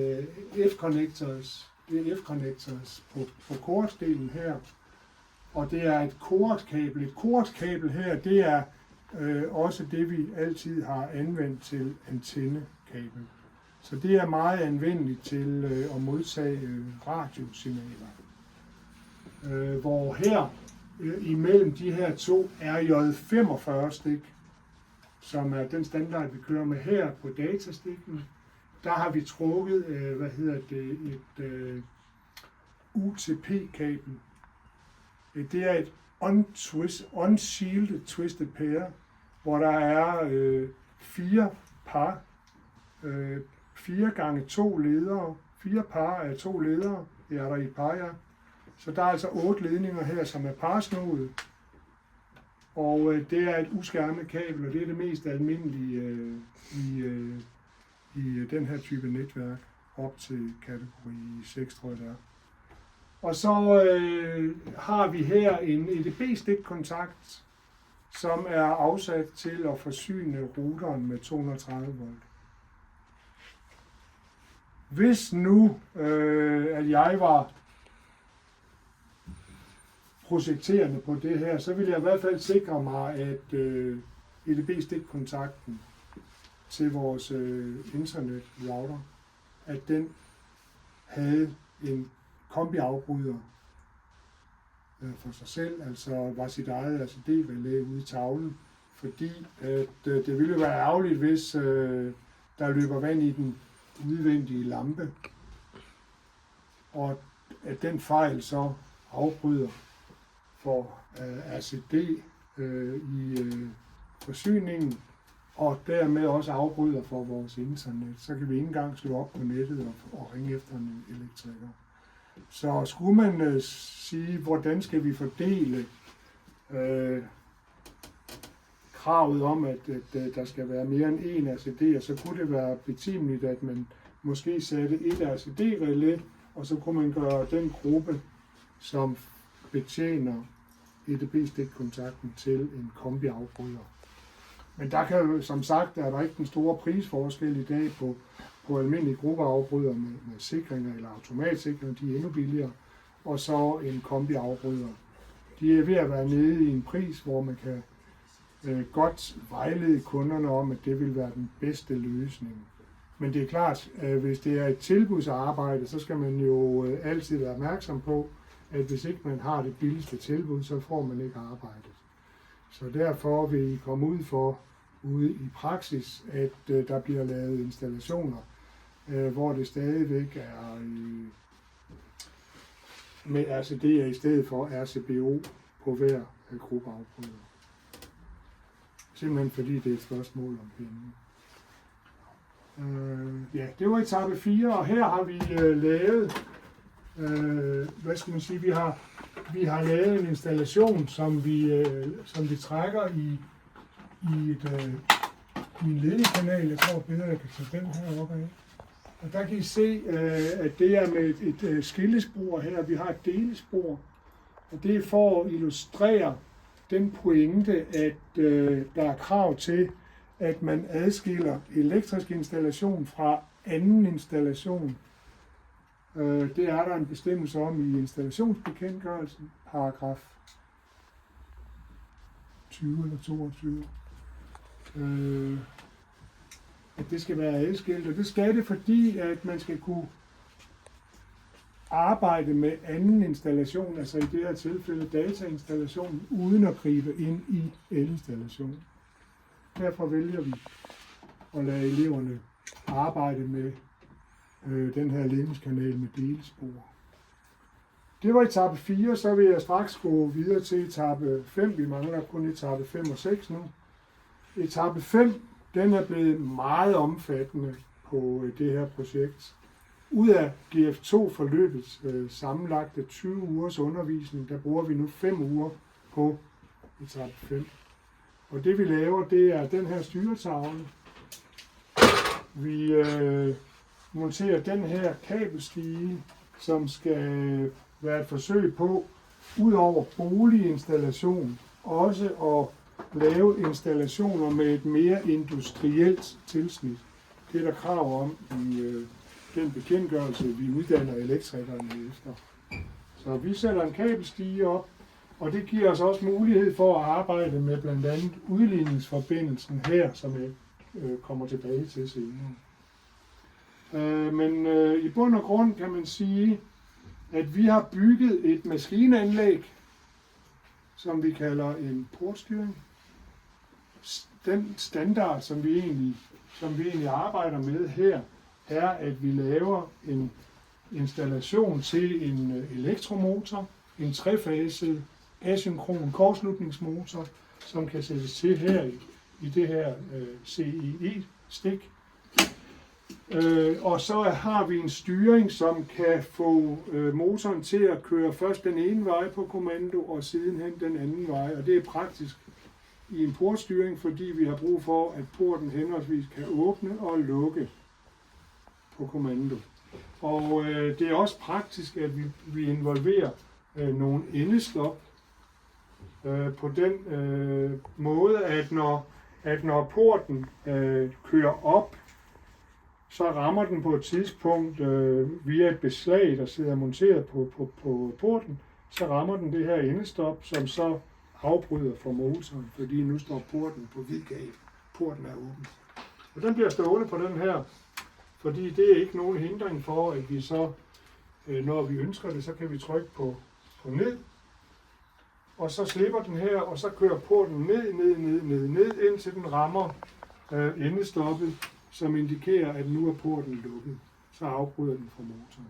F-connectors. Det er F-connectors på coax-delen her. Og det er et coax-kabel. Et coax-kabel her, det er også det, vi altid har anvendt til antennekabel. Så det er meget anvendeligt til at modtage radiosignaler. Hvor her imellem de her to RJ45 stik, som er den standard, vi kører med her på datastikken, der har vi trukket et UTP-kabel. Det er et unshielded twisted pair, hvor der er 4 par, 4 gange 2 ledere, 4 par af 2 ledere, det er der i et par, ja. Så der er altså 8 ledninger her, som er parsnoede, og det er et uskærmet kabel, og det er det mest almindelige i den her type netværk, op til kategori 6, tror jeg det er. Og så har vi her en EDB-stikkontakt, som er afsat til at forsyne routeren med 230 volt. Hvis nu at jeg var projekterende på det her, så ville jeg i hvert fald sikre mig, at EDB-stikkontakten til vores internet-router, at den havde en kombi-afbryder for sig selv, altså var sit eget D-relæ ude i tavlen, fordi at det ville være ærgerligt, hvis der løber vand i den udvendige lampe, og at den fejl så afbryder for RCD i forsyningen, og dermed også afbryder for vores internet. Så kan vi ikke engang slå op på nettet og ringe efter en elektriker. Så skulle man sige, hvordan skal vi fordele kravet om, at der skal være mere end én RCD, så kunne det være betimeligt, at man måske satte et RCD-relæ, og så kunne man gøre den gruppe, som betjener EDB-stikkontakten til en kombi-afbryder. Men der kan jo, som sagt, er der ikke den store prisforskel i dag på almindelige gruppeafbryder med sikringer eller automatsikringer, de er endnu billigere, og så en kombi-afbryder. De er ved at være nede i en pris, hvor man kan godt vejlede kunderne om, at det vil være den bedste løsning. Men det er klart, at hvis det er et tilbudsarbejde, så skal man jo altid være opmærksom på, at hvis ikke man har det billigste tilbud, så får man ikke arbejdet. Så derfor vil I komme ud for ude i praksis, at der bliver lavet installationer, hvor det stadigvæk er med RCD'er i stedet for RCBO på hver gruppeafbryder. Simpelthen fordi det er et spørgsmål om penge. Ja, det var etape 4, og her har vi lavet, hvad skal man sige, vi har lavet en installation, som vi trækker i en ledningskanal. Jeg tror bedre, jeg kan tage den her op af. Og der kan I se, at det er med et skillespor her. Vi har et delespor, og det er for at illustrere den pointe, at der er krav til, at man adskiller elektrisk installation fra anden installation. Det er der en bestemmelse om i installationsbekendtgørelsen, paragraf 20 eller 22. At det skal være adskilt, og det skal det, fordi at man skal kunne arbejde med anden installation, altså i det her tilfælde datainstallation, uden at gribe ind i elinstallation. Derfor vælger vi at lade eleverne arbejde med den her ledningskanal med delespor. Det var etape 4, så vil jeg straks gå videre til etape 5. Vi mangler kun etape 5 og 6 nu. Etape 5, den er blevet meget omfattende på det her projekt. Ud af GF2-forløbets sammenlagte 20 ugers undervisning, der bruger vi nu 5 uger på etape 5. Og det vi laver, det er den her styretavle. Vi monterer den her kabelstige, som skal være et forsøg på, ud over boliginstallation, også at lave installationer med et mere industrielt tilsnit. Det er der krav om i den bekendtgørelse, vi uddanner elektrikerne efter. Så vi sætter en kabelstige op, og det giver os også mulighed for at arbejde med blandt andet udligningsforbindelsen her, som jeg kommer tilbage til senere. Men i bund og grund kan man sige, at vi har bygget et maskineanlæg, som vi kalder en portstyring. Den standard, som vi egentlig arbejder med her, er, at vi laver en installation til en elektromotor, en trefaset asynkron kortslutningsmotor, som kan sættes til her i det her CEE-stik. Og så har vi en styring, som kan få motoren til at køre først den ene vej på kommando, og sidenhen den anden vej. Og det er praktisk i en portstyring, fordi vi har brug for, at porten henholdsvis kan åbne og lukke på kommando. Og det er også praktisk, at vi involverer nogle endestop på den måde, at når porten kører op, så rammer den på et tidspunkt via et beslag, der sidder monteret på porten, så rammer den det her endestop, som så afbryder for motoren, fordi nu står porten på hvid gab. Porten er åben. Og den bliver stående på den her, fordi det er ikke nogen hindring for, at vi så, når vi ønsker det, så kan vi trykke på ned, og så slipper den her, og så kører porten ned, indtil den rammer endestoppet, som indikerer, at nu er porten lukket. Så afbryder den fra motoren.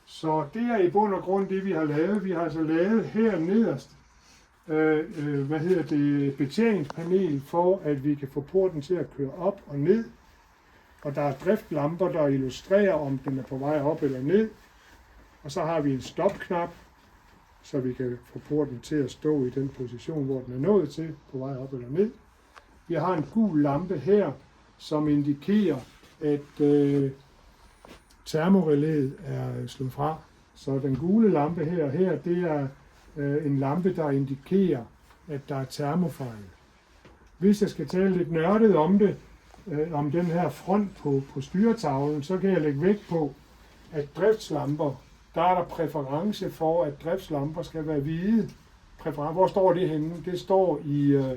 Så det er i bund og grund det, vi har lavet. Vi har altså lavet her nederst betjeningspanel for, at vi kan få porten til at køre op og ned. Og der er driftlamper, der illustrerer, om den er på vej op eller ned. Og så har vi en stopknap, så vi kan få porten til at stå i den position, hvor den er nået til, på vej op eller ned. Vi har en gul lampe her, som indikerer, at termorelæet er slået fra. Så den gule lampe her, det er en lampe, der indikerer, at der er termofejl. Hvis jeg skal tale lidt nørdet om det, om den her front på styretavlen, så kan jeg lægge vægt på, at driftslamper, der er der præference for, at driftslamper skal være hvide. Hvor står det henne? Det står i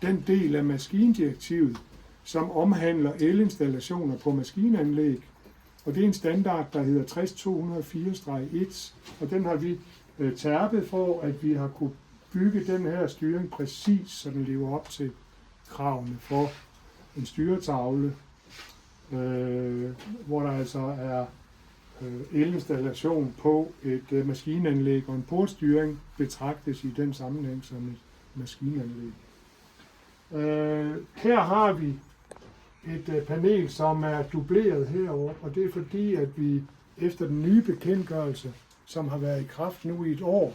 den del af maskindirektivet, som omhandler elinstallationer på maskinanlæg. Og det er en standard, der hedder 60204-1, og den har vi terpet for, at vi har kunne bygge den her styring præcis, så den lever op til kravene for en styretavle, hvor der altså er elinstallation på et maskinanlæg, og en portstyring betragtes i den sammenhæng som et maskinanlæg. Her har vi et panel, som er dubleret herovre, og det er fordi, at vi efter den nye bekendtgørelse, som har været i kraft nu i et år,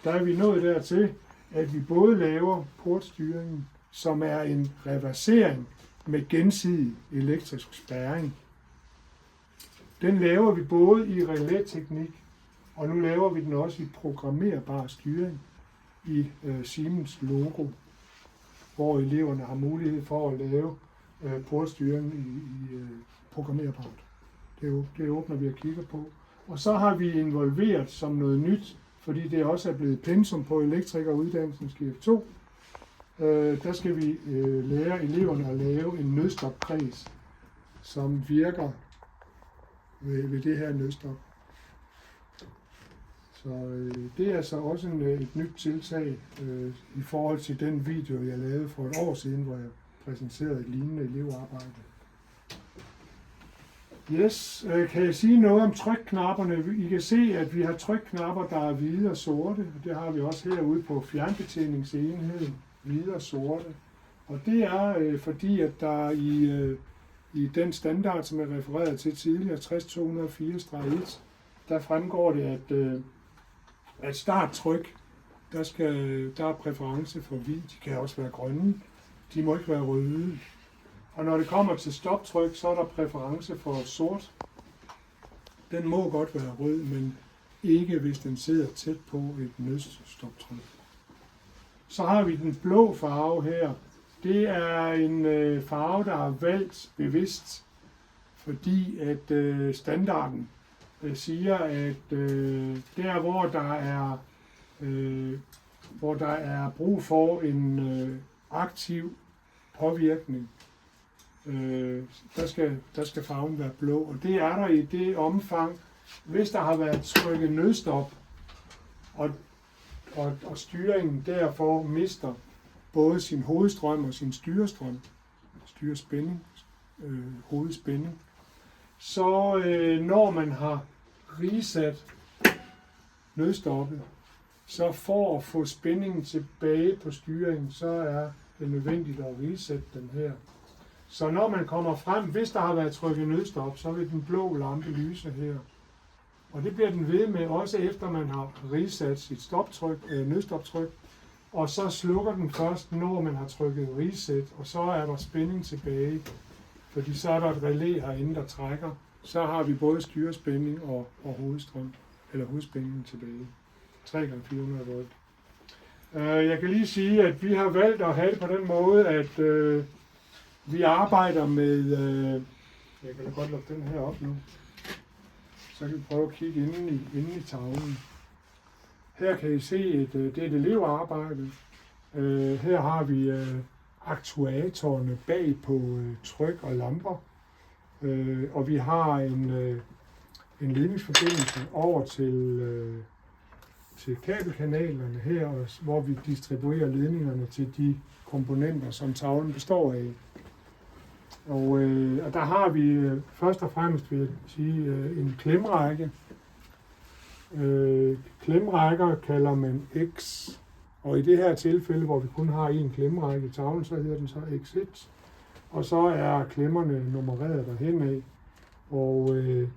der er vi nået dertil, at vi både laver portstyringen, som er en reversering med gensidig elektrisk spærring. Den laver vi både i relæteknik, og nu laver vi den også i programmerbar styring i Siemens logo, hvor eleverne har mulighed for at lave portstyring i programmerbart. Det åbner vi og kigger på. Og så har vi involveret som noget nyt, fordi det også er blevet pensum på elektrikeruddannelsen GF 2. Der skal vi lære eleverne at lave en nødstopkreds, som virker ved det her nødstop. Så det er så også et nyt tiltag i forhold til den video, jeg lavede for et år siden, hvor jeg præsenterede et lignende elevarbejde. Yes, kan jeg sige noget om trykknapperne? I kan se, at vi har trykknapper, der er hvide og sorte, og det har vi også herude på fjernbetjeningsenheden, hvide og sorte. Og det er fordi, at der i den standard, som jeg refererede til tidligere, 60204-1, der fremgår det, at starttryk, der er præference for hvid, de kan også være grønne, de må ikke være røde. Og når det kommer til stoptryk, så er der præference for sort. Den må godt være rød, men ikke hvis den sidder tæt på et nødstoptryk. Så har vi den blå farve her. Det er en farve, der er valgt bevidst, fordi at standarden siger, at der hvor der er brug for en aktiv påvirkning, der skal farven være blå. Og det er der i det omfang, hvis der har været trykket nødstop, og styringen derfor mister både sin hovedstrøm og sin styrestrøm, styrespænding, hovedspænding. Så når man har reset nødstoppet, så for at få spændingen tilbage på styringen, så er det nødvendigt at reset den her. Så når man kommer frem, hvis der har været trykket nødstop, så vil den blå lampe lyse her. Og det bliver den ved med, også efter man har reset sit nødstoptryk. Og så slukker den først, når man har trykket reset, og så er der spænding tilbage. Fordi så er der et relæ herinde, der trækker. Så har vi både styrespænding og hovedstrøm, eller hovedspændingen tilbage. 3x400 volt. Jeg kan lige sige, at vi har valgt at have det på den måde, at vi arbejder med... jeg kan da godt lukke den her op nu. Så kan vi prøve at kigge inde i tavlen. Her kan I se, det er et elevarbejde. Her har vi aktuatorerne bag på tryk og lamper. Og vi har en ledningsforbindelse over til kabelkanalerne her, hvor vi distribuerer ledningerne til de komponenter, som tavlen består af. Og der har vi først og fremmest, vil jeg sige, en klemrække. Klemrækker kalder man X Og i det her tilfælde, hvor vi kun har en klemmerække i tavlen, så hedder den så X1. Og så er klemmerne nummereret derhen af.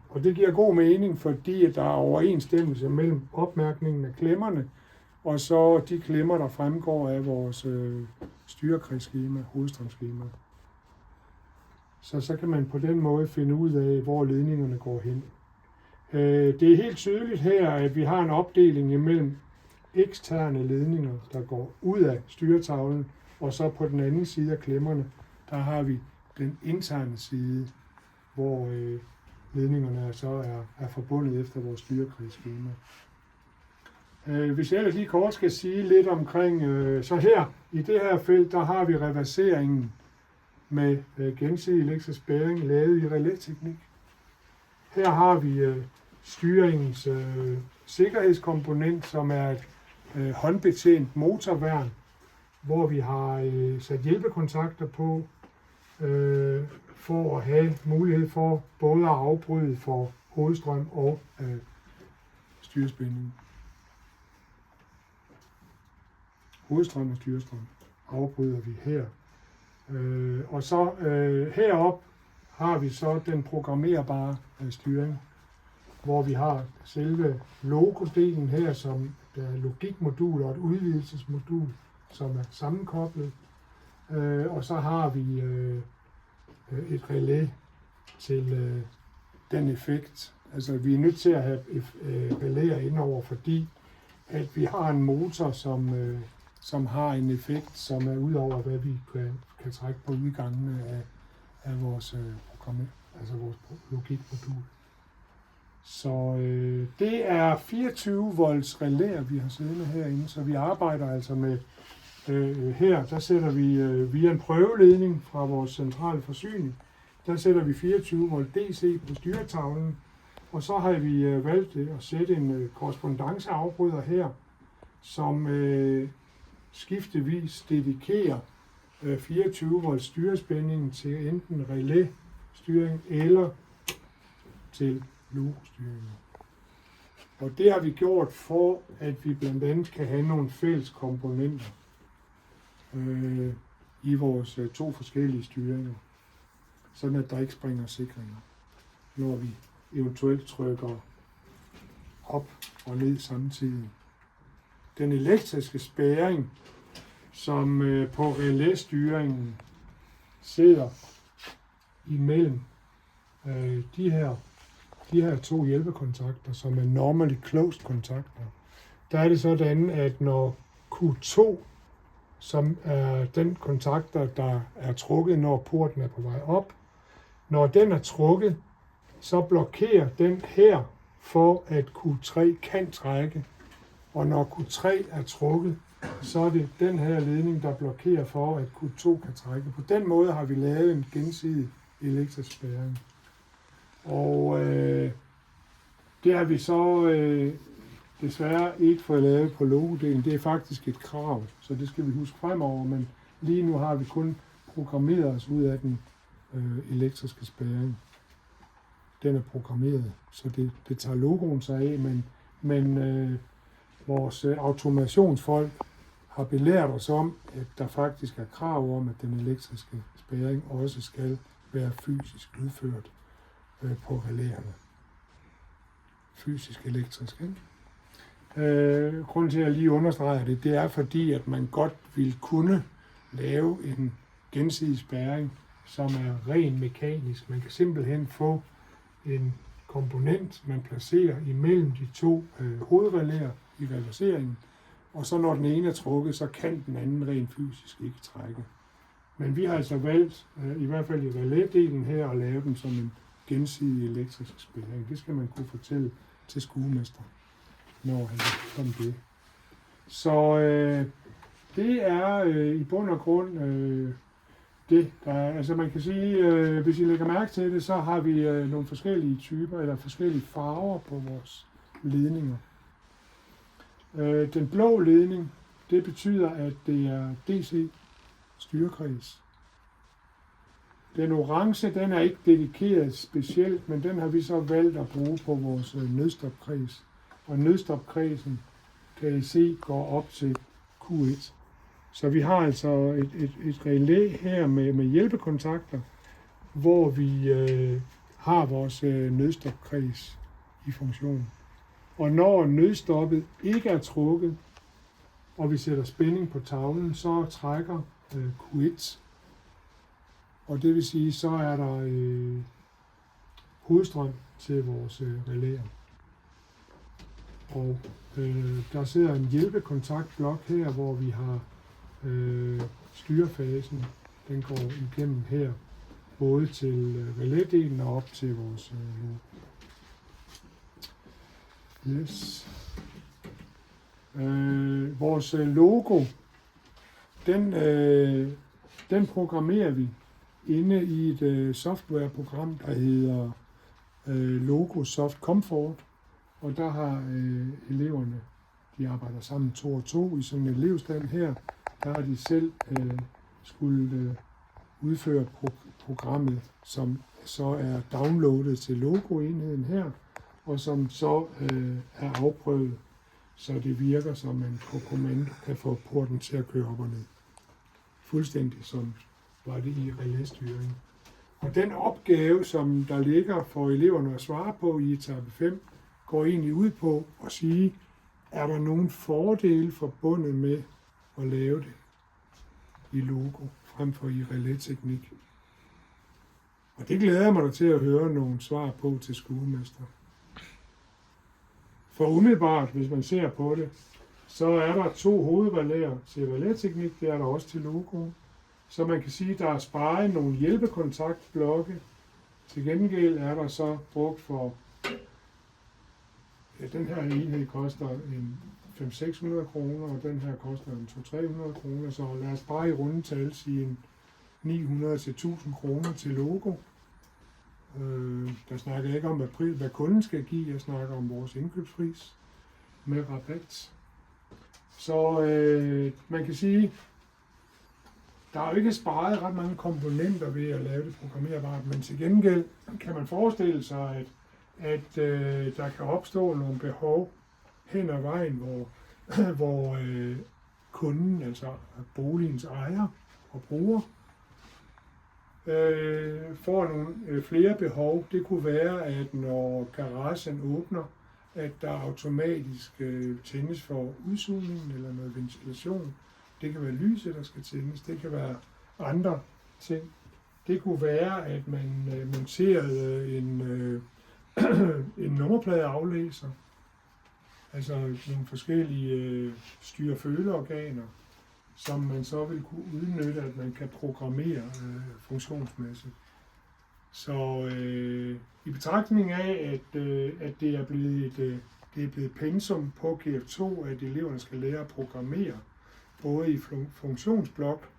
Og det giver god mening, fordi at der er overensstemmelse mellem opmærkningen af klemmerne, og så de klemmer, der fremgår af vores styrekredsskema, hovedstrømskema. Så kan man på den måde finde ud af, hvor ledningerne går hen. Det er helt tydeligt her, at vi har en opdeling imellem eksterne ledninger, der går ud af styretavlen, og så på den anden side af klemmerne, der har vi den interne side, hvor ledningerne så er forbundet efter vores styrekredsskema. Hvis jeg ellers lige kort skal sige lidt omkring, så her i det her felt, der har vi reverseringen med gensidig elektrisk spærring lavet i relæteknik. Her har vi styringens sikkerhedskomponent, som er et håndbetjent motorværn, hvor vi har sat hjælpekontakter på, for at have mulighed for både at afbryde for hovedstrøm og styrespænding. Hovedstrøm og styrestrøm afbryder vi her. Og så herop har vi så den programmerbare styring, hvor vi har selve logodelen her, som er logikmodul og et udvidelsesmodul, som er sammenkoblet. Og så har vi et relæ til den effekt. Altså vi er nødt til at have relæer indover, fordi at vi har en motor, som har en effekt, som er ud over, hvad vi kan trække på udgangene af vores altså vores logikmodul. Så det er 24 volts relæer, vi har siddende herinde, så vi arbejder altså med her, der sætter vi via en prøveledning fra vores centrale forsyning, der sætter vi 24 volt DC på styretavlen, og så har vi valgt at sætte en korrespondanceafbryder her, som skiftevis dedikerer 24 volt styrespændingen til enten relæstyring eller til logostyringen. Og det har vi gjort for, at vi blandt andet kan have nogle fælles komponenter i vores to forskellige styringer, sådan at der ikke springer sikringer, når vi eventuelt trykker op og ned samtidig. Den elektriske spærring, som på relæstyringen sidder imellem de her to hjælpekontakter, som er normally closed kontakter, der er det sådan, at når Q2, som er den kontakter, der er trukket, når porten er på vej op, når den er trukket, så blokerer den her for, at Q3 kan trække. Og når Q3 er trukket, så er det den her ledning, der blokerer for, at Q2 kan trække. På den måde har vi lavet en gensidig elektrisk spærring. Og det har vi så desværre ikke fået lavet på logodelen. Det er faktisk et krav, så det skal vi huske fremover. Men lige nu har vi kun programmeret os ud af den elektriske spærring. Den er programmeret, så det tager logoen sig af, men vores automationsfolk har belært os om, at der faktisk er krav om, at den elektriske spærring også skal være fysisk udført på relæerne. Fysisk elektrisk, ikke? Grunden til, at jeg lige understreger det, det er fordi, at man godt vil kunne lave en gensidig spærring, som er ren mekanisk. Man kan simpelthen få en komponent, man placerer imellem de to hovedrelæer i reverseringen, og så når den ene er trukket, så kan den anden rent fysisk ikke trække. Men vi har altså valgt, i hvert fald i relædelen her, at lave den som en gensidig elektrisk spærring. Det skal man kunne fortælle til skuemester, når han om det. Så det er i bund og grund det, der er. Altså man kan sige, hvis I lægger mærke til det, så har vi nogle forskellige typer eller forskellige farver på vores ledninger. Den blå ledning, det betyder, at det er DC styrekreds. Den orange, den er ikke dedikeret specielt, men den har vi så valgt at bruge på vores nødstopkreds. Og nødstopkredsen, kan I se, går op til Q1. Så vi har altså et relæ her med hjælpekontakter, hvor vi har vores nødstopkreds i funktion. Og når nødstoppet ikke er trukket, og vi sætter spænding på tavlen, så trækker Q1. Og det vil sige, så er der hovedstrøm til vores relæer. Og der sidder en hjælpekontaktblok her, hvor vi har styrefasen. Den går igennem her, både til relædelen og op til vores logo. Yes. Vores logo, den programmerer vi inde i et softwareprogram, der hedder Logosoft Comfort. Og der har eleverne, de arbejder sammen 2 og 2 i sådan en elevstand her. Der har de selv skulle udføre programmet, som så er downloadet til logoenheden her, og som så er afprøvet, så det virker, så man på kommando kan få porten til at køre op og ned. Fuldstændig som var det i relæstyring. Og den opgave, som der ligger for eleverne at svare på i etape 5, går egentlig ud på at sige, er der nogen fordele forbundet med at lave det i logo, frem for i relæteknik. Og det glæder jeg mig da til at høre nogle svar på til skuemester. For umiddelbart, hvis man ser på det, så er der 2 hovedrelæer til relæteknik, det er der også til logo. Så man kan sige, at der er sparet nogle hjælpekontaktblokke. Til gengæld er der så brugt for, ja, den her enhed koster en 500-600 kroner, og den her koster en 200-300 kroner, så lad os bare i rundetal sige en 900-1000 kroner til logo. Der snakker jeg ikke om, hvad kunden skal give, jeg snakker om vores indkøbspris med rabat. Så man kan sige, der er jo ikke sparet ret mange komponenter ved at lave det programmerbart, men til gengæld kan man forestille sig, at der kan opstå nogle behov hen ad vejen, hvor kunden, altså boligens ejer og bruger, får nogle flere behov. Det kunne være, at når garagen åbner, at der automatisk tændes for udsugningen eller noget ventilation. Det kan være lyset, der skal tændes. Det kan være andre ting. Det kunne være, at man monterede en nummerpladeaflæser. Altså nogle forskellige styre-føleorganer, som man så vil kunne udnytte, at man kan programmere funktionsmæssigt. Så i betragtning af, at det er blevet pensum på GF2, at eleverne skal lære at programmere, både i funktionsblok,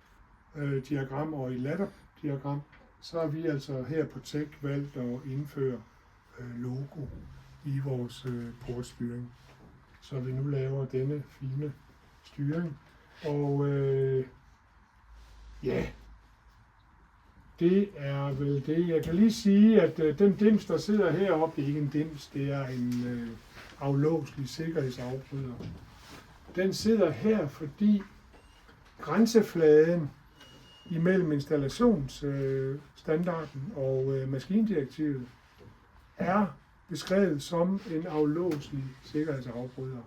diagram og i ladderdiagram, så har vi altså her på TEK valgt at indføre logo i vores portstyring. Så vi nu laver denne fine styring. Og ja, det er vel det. Jeg kan lige sige, at den dims, der sidder heroppe, det er ikke en dims, det er en aflåselig sikkerhedsafbryder. Den sidder her, fordi grænsefladen imellem installationsstandarden og maskindirektivet er beskrevet som en aflåselig sikkerhedsafbryder.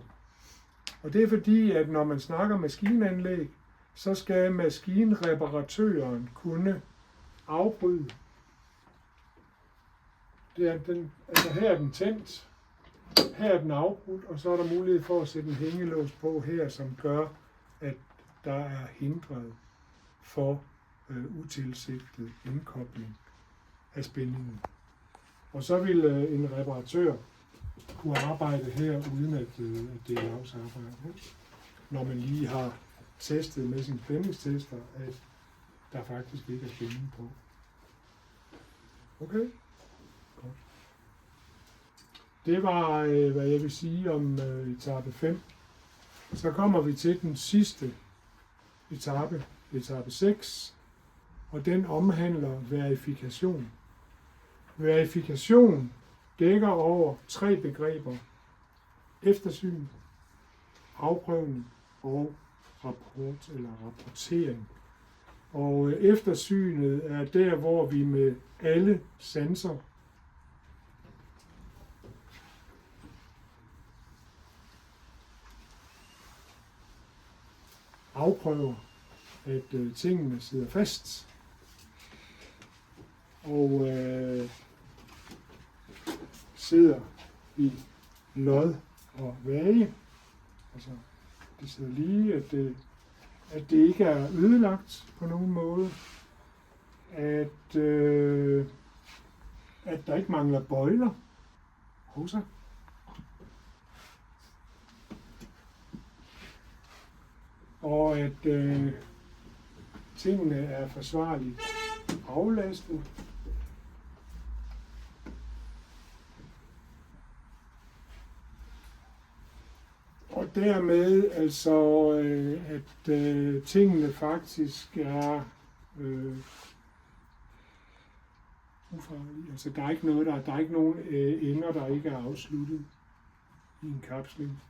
Og det er fordi, at når man snakker maskinanlæg, så skal maskinreparatøren kunne afbryde. Altså her er den tændt, her er den afbrudt, og så er der mulighed for at sætte en hængelås på her, som gør, at der er hindret for utilsigtet indkobling af spændingen. Og så vil en reparatør kunne arbejde her, uden at det er lavsarbejde. Når man lige har testet med sin spændingstester, at der faktisk ikke er spænding på. Okay? Godt. Det var, hvad jeg vil sige om etape 5. Så kommer vi til den sidste etape, etape 6, og den omhandler verifikation. Verifikation dækker over 3 begreber: eftersyn, afprøvning og rapport eller rapportering. Og eftersynet er der, hvor vi med alle sanser afprøver, at tingene sidder fast. Og sidder i lod og vage. Altså, det sidder lige, at det ikke er ødelagt på nogen måde. At der ikke mangler bøjler hos sig. Og at tingene er forsvarligt aflastet. Og dermed altså, at tingene faktisk er ufarlige. Altså der er ikke noget, der er ikke nogen ender, der ikke er afsluttet i en kapsling.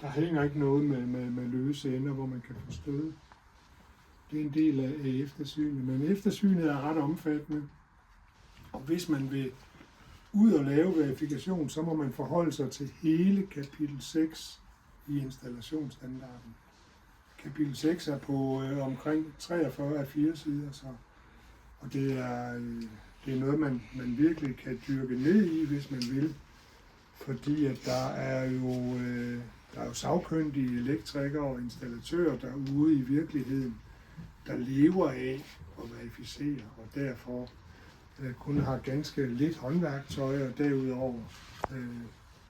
Der hænger ikke noget med løse ender, hvor man kan få stød. Det er en del af eftersynet, men eftersynet er ret omfattende. Og hvis man vil ud og lave verifikation, så må man forholde sig til hele kapitel 6 i installationsstandarden. Kapitel 6 er på omkring 43 af 4 sider, så, og det er noget, man virkelig kan dyrke ned i, hvis man vil. Fordi at der er jo sagkyndige elektrikere og installatører derude i virkeligheden, der lever af at verificere, og derfor kun har ganske lidt håndværktøj og derudover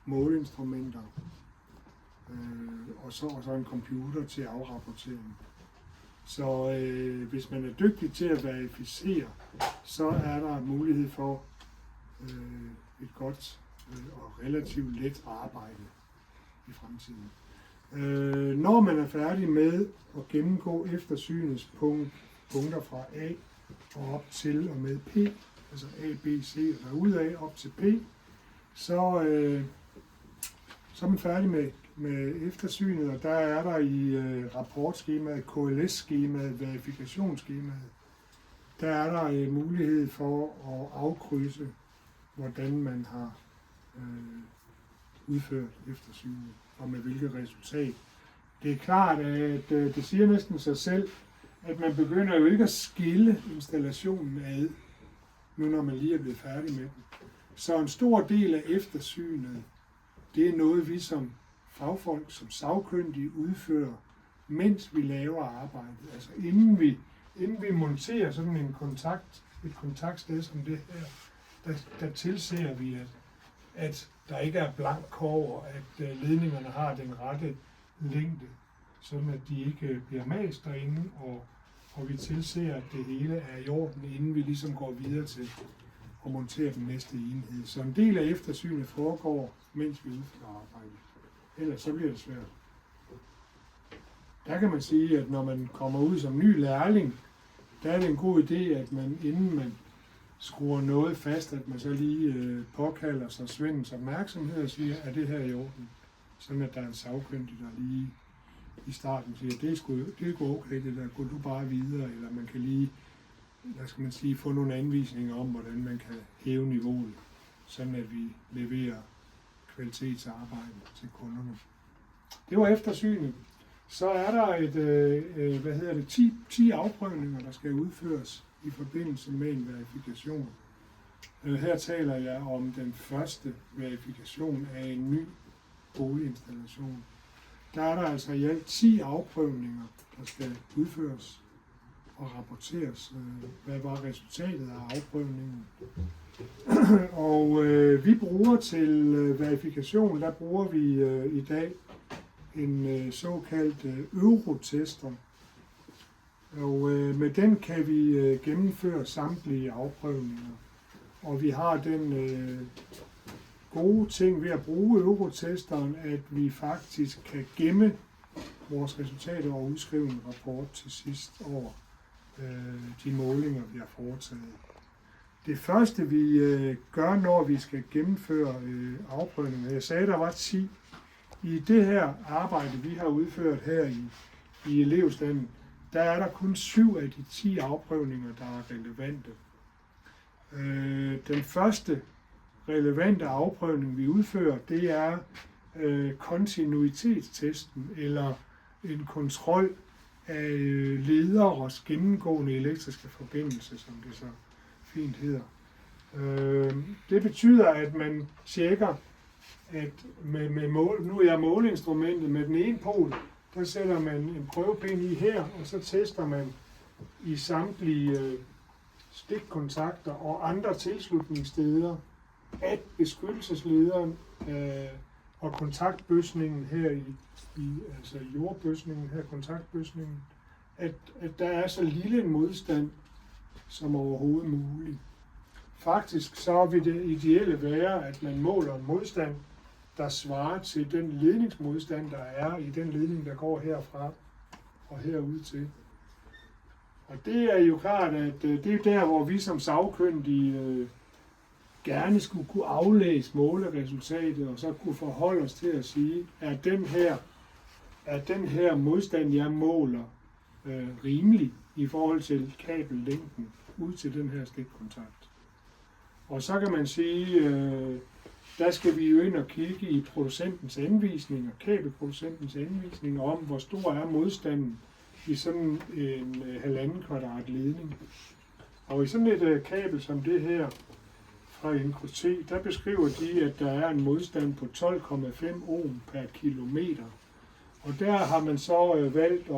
måleinstrumenter og så en computer til afrapportering. Så hvis man er dygtig til at verificere, så er der mulighed for et godt og relativt let arbejde i fremtiden. Når man er færdig med at gennemgå eftersynets punkter fra A og op til og med P, altså A, B, C og derudad op til P, så er man færdig med eftersynet, og der er der i rapportskemaet, KLS-skemaet, verifikationsskemaet, der er der mulighed for at afkrydse, hvordan man har udført eftersynet, og med hvilket resultat. Det er klart, at det siger næsten sig selv, at man begynder jo ikke at skille installationen ad, nu når man lige er blevet færdig med den. Så en stor del af eftersynet, det er noget, vi som fagfolk, som sagkyndige udfører, mens vi laver arbejdet. Altså inden vi monterer sådan et kontaktsted som det her, der tilser vi, at der ikke er blank kobber, at ledningerne har den rette længde, sådan at de ikke bliver mast derinde, og vi tilser, at det hele er i orden, inden vi ligesom går videre til at montere den næste enhed. Så en del af eftersynet foregår, mens vi udfører arbejdet. Ellers så bliver det svært. Der kan man sige, at når man kommer ud som ny lærling, der er det en god idé, at man inden man skruer noget fast, at man så lige påkalder sig svendens opmærksomhed og siger, er det her i orden? Sådan at der er en sagkyndig, der lige i starten siger, det er sgu okay, det der, gå du bare videre, eller man kan lige, få nogle anvisninger om, hvordan man kan hæve niveauet, sådan at vi leverer kvalitetsarbejde til kunderne. Det var eftersynet. Så er der 10 afprøvninger, der skal udføres i forbindelse med en verifikation. Her taler jeg om den første verifikation af en ny boliginstallation. Der er der altså i alt 10 afprøvninger, der skal udføres og rapporteres. Hvad var resultatet af afprøvningen? Og vi bruger til verifikation, der bruger vi i dag en såkaldt eurotester. Og med den kan vi gennemføre samtlige afprøvninger. Og vi har den gode ting ved at bruge eurotesteren, at vi faktisk kan gemme vores resultater og udskrive en rapport til sidst over de målinger, vi har foretaget. Det første, vi gør, når vi skal gennemføre afprøvninger, jeg sagde, der var 10, i det her arbejde, vi har udført her i elevstanden, der er der kun 7 af de 10 afprøvninger, der er relevante. Den første relevante afprøvning, vi udfører, det er kontinuitetstesten, eller en kontrol af lederes gennemgående elektriske forbindelse, som det så fint hedder. Det betyder, at man tjekker, at nu er måleinstrumentet med den ene pol, der sætter man en prøvepind i her, og så tester man i samtlige stikkontakter og andre tilslutningssteder, at beskyttelseslederen og kontaktbøsningen her altså jordbøsningen her, kontaktbøsningen, at der er så lille en modstand som overhovedet muligt. Faktisk så vil det ideelle være, at man måler en modstand, der svarer til den ledningsmodstand, der er i den ledning, der går herfra og herud til. Og det er jo klart, at det er der, hvor vi som sagkyndige gerne skulle kunne aflæse måleresultatet, og så kunne forholde os til at sige, at den her modstand, jeg måler, rimelig i forhold til kabellængden ud til den her stikkontakt. Og så kan man sige, der skal vi jo ind og kigge i producentens anvisninger, kabelproducentens anvisninger om, hvor stor er modstanden i sådan en 1,5 kvadrat ledning. Og i sådan et kabel som det her fra NKT, der beskriver de, at der er en modstand på 12,5 ohm per kilometer. Og der har man så valgt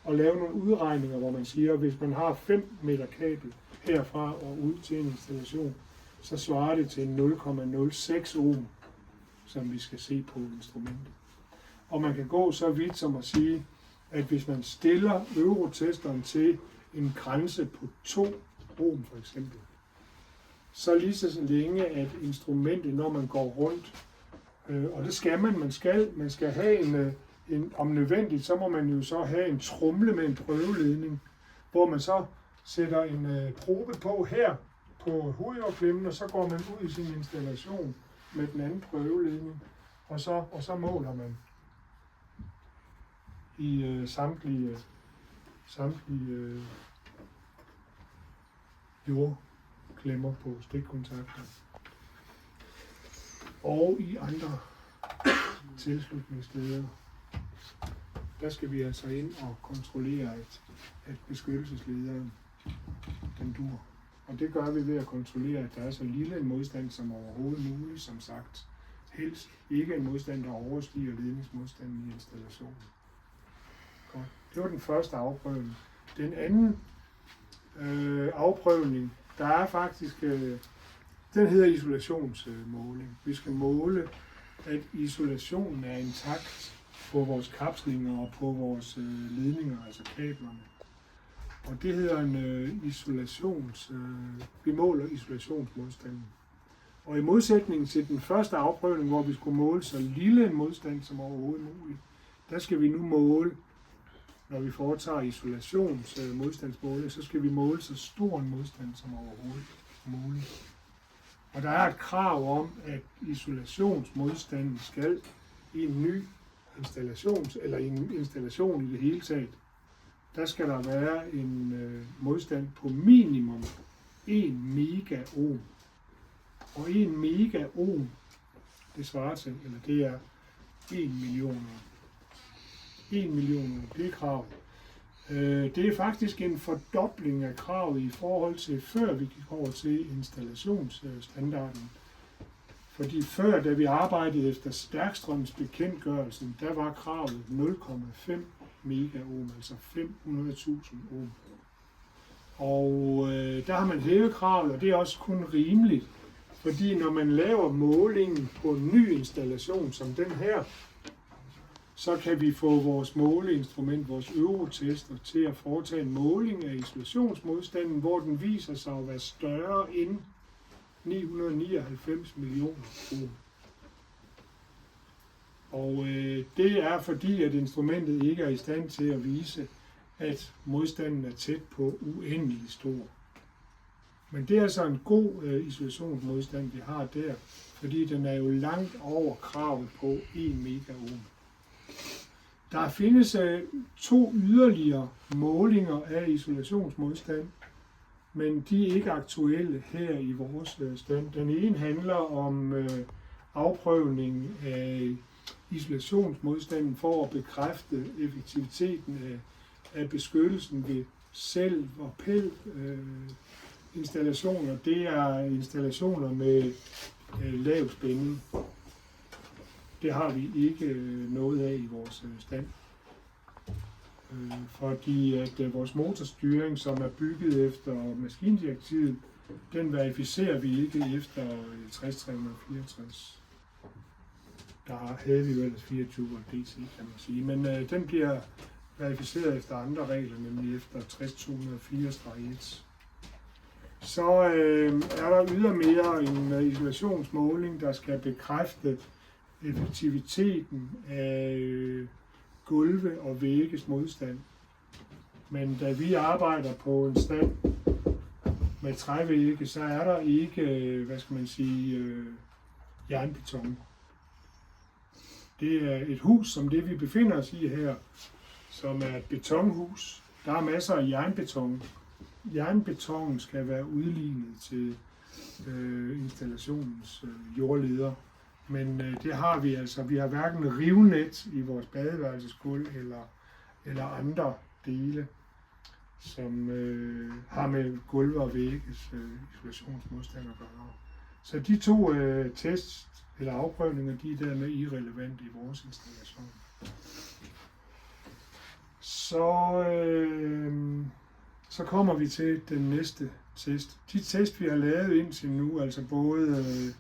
at lave nogle udregninger, hvor man siger, at hvis man har 5 meter kabel herfra og ud til en installation, så svarer det til 0,06 ohm, som vi skal se på instrumentet. Og man kan gå så vidt som at sige, at hvis man stiller eurotesteren til en grænse på 2 ohm for eksempel, så lige så længe at instrumentet, når man går rundt, og det skal man skal have om nødvendigt, så må man jo så have en tromle med en prøveledning, hvor man så sætter en probe på her på hovedjordklemmen, og så går man ud i sin installation med den anden prøveledning, og så måler man i samtlige jordklemmer på stikkontakter og i andre tilslutningssteder. Der skal vi altså ind og kontrollere, at beskyttelseslederen den dur. Og det gør vi ved at kontrollere, at der er så lille en modstand som overhovedet muligt, som sagt. Helst ikke en modstand, der overstiger ledningsmodstanden i installationen. Godt. Det var den første afprøvning. Den anden afprøvning, der er faktisk, den hedder isolationsmåling. Vi skal måle, at isolationen er intakt på vores kapslinger og på vores ledninger, altså kablerne. Og det hedder en vi måler isolationsmodstanden. Og i modsætning til den første afprøvning, hvor vi skulle måle så lille en modstand som overhovedet muligt, der skal vi nu måle, når vi foretager isolationsmodstandsmåling, så skal vi måle så stor en modstand som overhovedet muligt. Og der er et krav om, at isolationsmodstanden skal i en ny eller i en installation i det hele taget, der skal der være en modstand på minimum 1 megaohm. Og 1 megaohm, det svarer til, eller det er 1 million. 1 million, det er kravet. Det er faktisk en fordobling af kravet i forhold til før vi gik over til installationsstandarden. Fordi før, da vi arbejdede efter stærkstrømsbekendtgørelsen, der var kravet 0,5 megaohm, altså 500.000 ohm. Og der har man hævet kravet, og det er også kun rimeligt, fordi når man laver målingen på en ny installation som den her, så kan vi få vores måleinstrument, vores eurotester, til at foretage en måling af isolationsmodstanden, hvor den viser sig at være større end 999 millioner ohm. Og det er fordi, at instrumentet ikke er i stand til at vise, at modstanden er tæt på uendelig stor. Men det er altså en god isolationsmodstand, vi har der, fordi den er jo langt over kravet på 1 megaohm. Der findes 2 yderligere målinger af isolationsmodstand, men de er ikke aktuelle her i vores stand. Den ene handler om afprøvning af isolationsmodstanden for at bekræfte effektiviteten af beskyttelsen ved selv- og installationer. Det er installationer med lav spænding. Det har vi ikke noget af i vores stand. Fordi at vores motorstyring, som er bygget efter maskindirektivet, den verificerer vi ikke efter 60-364. Der havde vi jo ellers 24 volt DC, kan man sige. Men den bliver verificeret efter andre regler, nemlig efter 60-204-1. Så er der ydermere en isolationsmåling, der skal bekræfte effektiviteten af gulve og vægges modstand. Men da vi arbejder på en stand med trævægge, så er der ikke, jernbeton. Det er et hus som det, vi befinder os i her, som er et betonhus. Der er masser af jernbeton. Jernbetonen skal være udlignet til installationens jordleder. Men det har vi altså. Vi har hverken rivnet i vores badeværelsesgulv eller andre dele, som har med gulve og vægges isolationsmodstand at gøre. Så de 2 tests eller afprøvninger, de er dermed irrelevante i vores installation. Så kommer vi til den næste test. De test, vi har lavet indtil nu, altså både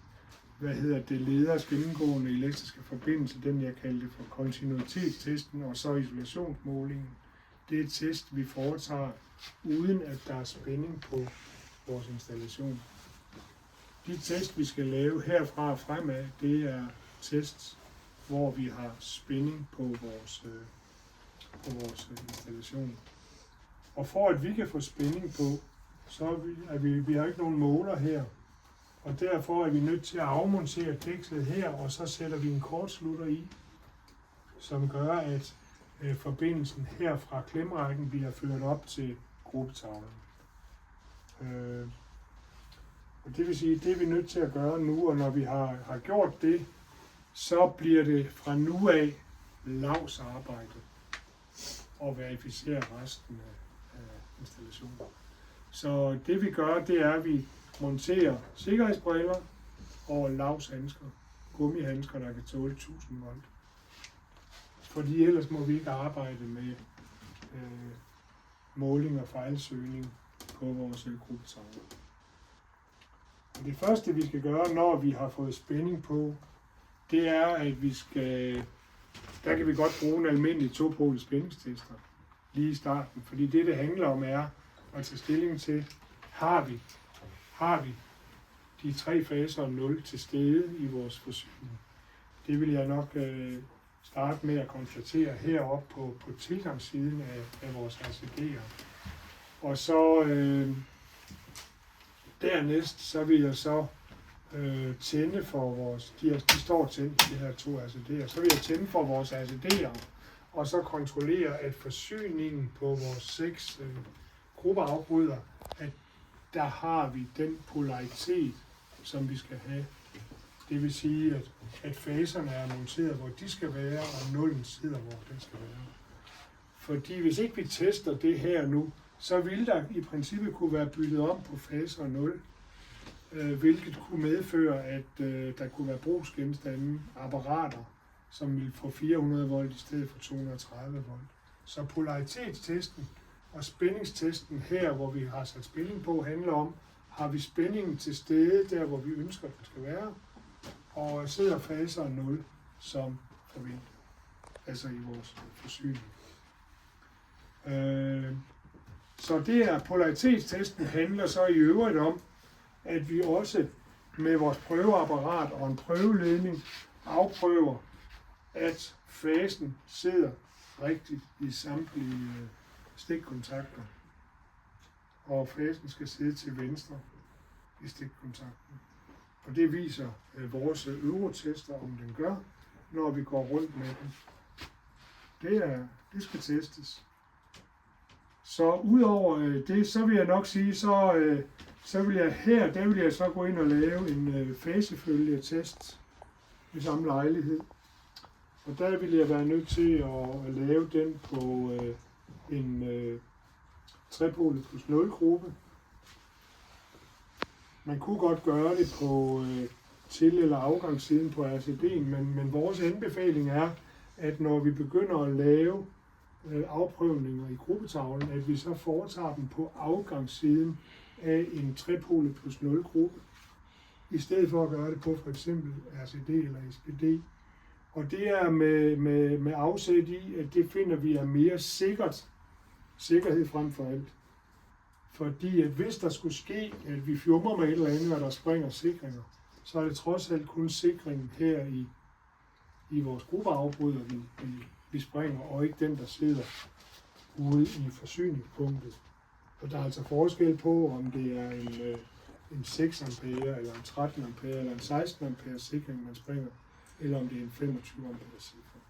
leders gennemgående elektriske forbindelse, den jeg kaldte for kontinuitetstesten, og så isolationsmålingen. Det er et test, vi foretager, uden at der er spænding på vores installation. De test, vi skal lave herfra og fremad, det er tests, hvor vi har spænding på vores installation. Og for at vi kan få spænding på, så er vi har ikke nogen måler her. Og derfor er vi nødt til at afmontere dækslet her, og så sætter vi en kortslutter i, som gør, at forbindelsen her fra klemrækken bliver ført op til gruppetavlen. Og det vil sige, at det er vi nødt til at gøre nu, og når vi har gjort det, så bliver det fra nu af lavsarbejde og verificere resten af installationen. Så det vi gør, det er, at vi monterer sikkerhedsbriller og lavshandsker, gummihandsker, der kan tåle 1000 volt. Fordi ellers må vi ikke arbejde med måling og fejlsøgning på vores gruppetavle. Det første vi skal gøre, når vi har fået spænding på, det er, at der kan vi godt bruge en almindelig 2-polet spændingstester lige i starten. Fordi det handler om er at tage stilling til, har vi de 3 faser 0 til stede i vores forsyning. Det vil jeg nok starte med at konstatere heroppe på tilgangssiden af vores RCD'er. Og så dernæst, så vil jeg så tænde for vores, de står tændt, de her 2 RCD'er, så vil jeg tænde for vores RCD'er, og så kontrollere, at forsyningen på vores 6 gruppeafbryder, at der har vi den polaritet, som vi skal have. Det vil sige, at faserne er monteret, hvor de skal være, og nullen sidder, hvor den skal være. Fordi hvis ikke vi tester det her nu, så ville der i princippet kunne være byttet om på faser 0, hvilket kunne medføre, at der kunne være brugsgenstande, apparater, som ville få 400 volt i stedet for 230 volt. Så polaritetstesten og spændingstesten her, hvor vi har sat spænding på, handler om, har vi spændingen til stede der, hvor vi ønsker, den skal være, og sidder faser 0 som forventet, altså i vores forsyning. Så det er polaritetstesten handler så i øvrigt om, at vi også med vores prøveapparat og en prøveledning afprøver, at fasen sidder rigtigt i samtlige stikkontakter. Og fasen skal sidde til venstre i stikkontakten. Og det viser vores eurotester, om den gør, når vi går rundt med den. Det skal testes. Så udover det, så vil jeg nok sige, så vil jeg så gå ind og lave en fasefølgetest i samme lejlighed. Og der vil jeg være nødt til at lave den på en trepolet plus 0 gruppe. Man kunne godt gøre det på til- eller afgangssiden på RCD'en, men vores anbefaling er, at når vi begynder at lave afprøvninger i gruppetavlen, at vi så foretager dem på afgangssiden af en trepolet plus 0 gruppe, i stedet for at gøre det på for eksempel RCD eller SPD. Og det er med afsæt i, at det finder vi er mere sikkert, sikkerhed frem for alt. Fordi at hvis der skulle ske, at vi fjummer med et eller andet, og der springer sikringer, så er det trods alt kun sikringen her i vores gruppeafbryder, vi springer, og ikke den, der sidder ude i forsyningspunktet. Og der er altså forskel på, om det er en 6 ampere, eller en 13 ampere, eller en 16 ampere sikring, man springer, eller om det er en 25 ampere sikring.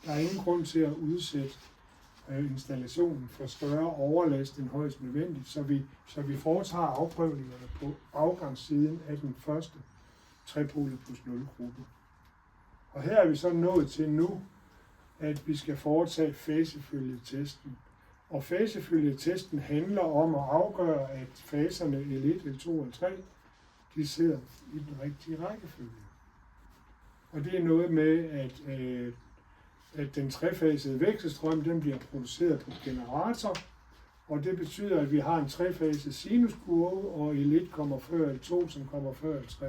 Der er ingen grund til at udsætte installationen for større overlast end højst nødvendigt, så vi foretager afprøvningerne på afgangssiden af den første trepolet plus 0 gruppe. Og her er vi så nået til nu, at vi skal foretage fasefølgetesten. Og fasefølgetesten handler om at afgøre, at faserne L1, L2 og L3, de sidder i den rigtige rækkefølge. Og det er noget med, at den trefasede vekselstrøm, den bliver produceret på generator, og det betyder, at vi har en trefaset sinuskurve, og L1 kommer før L2, som kommer før L3.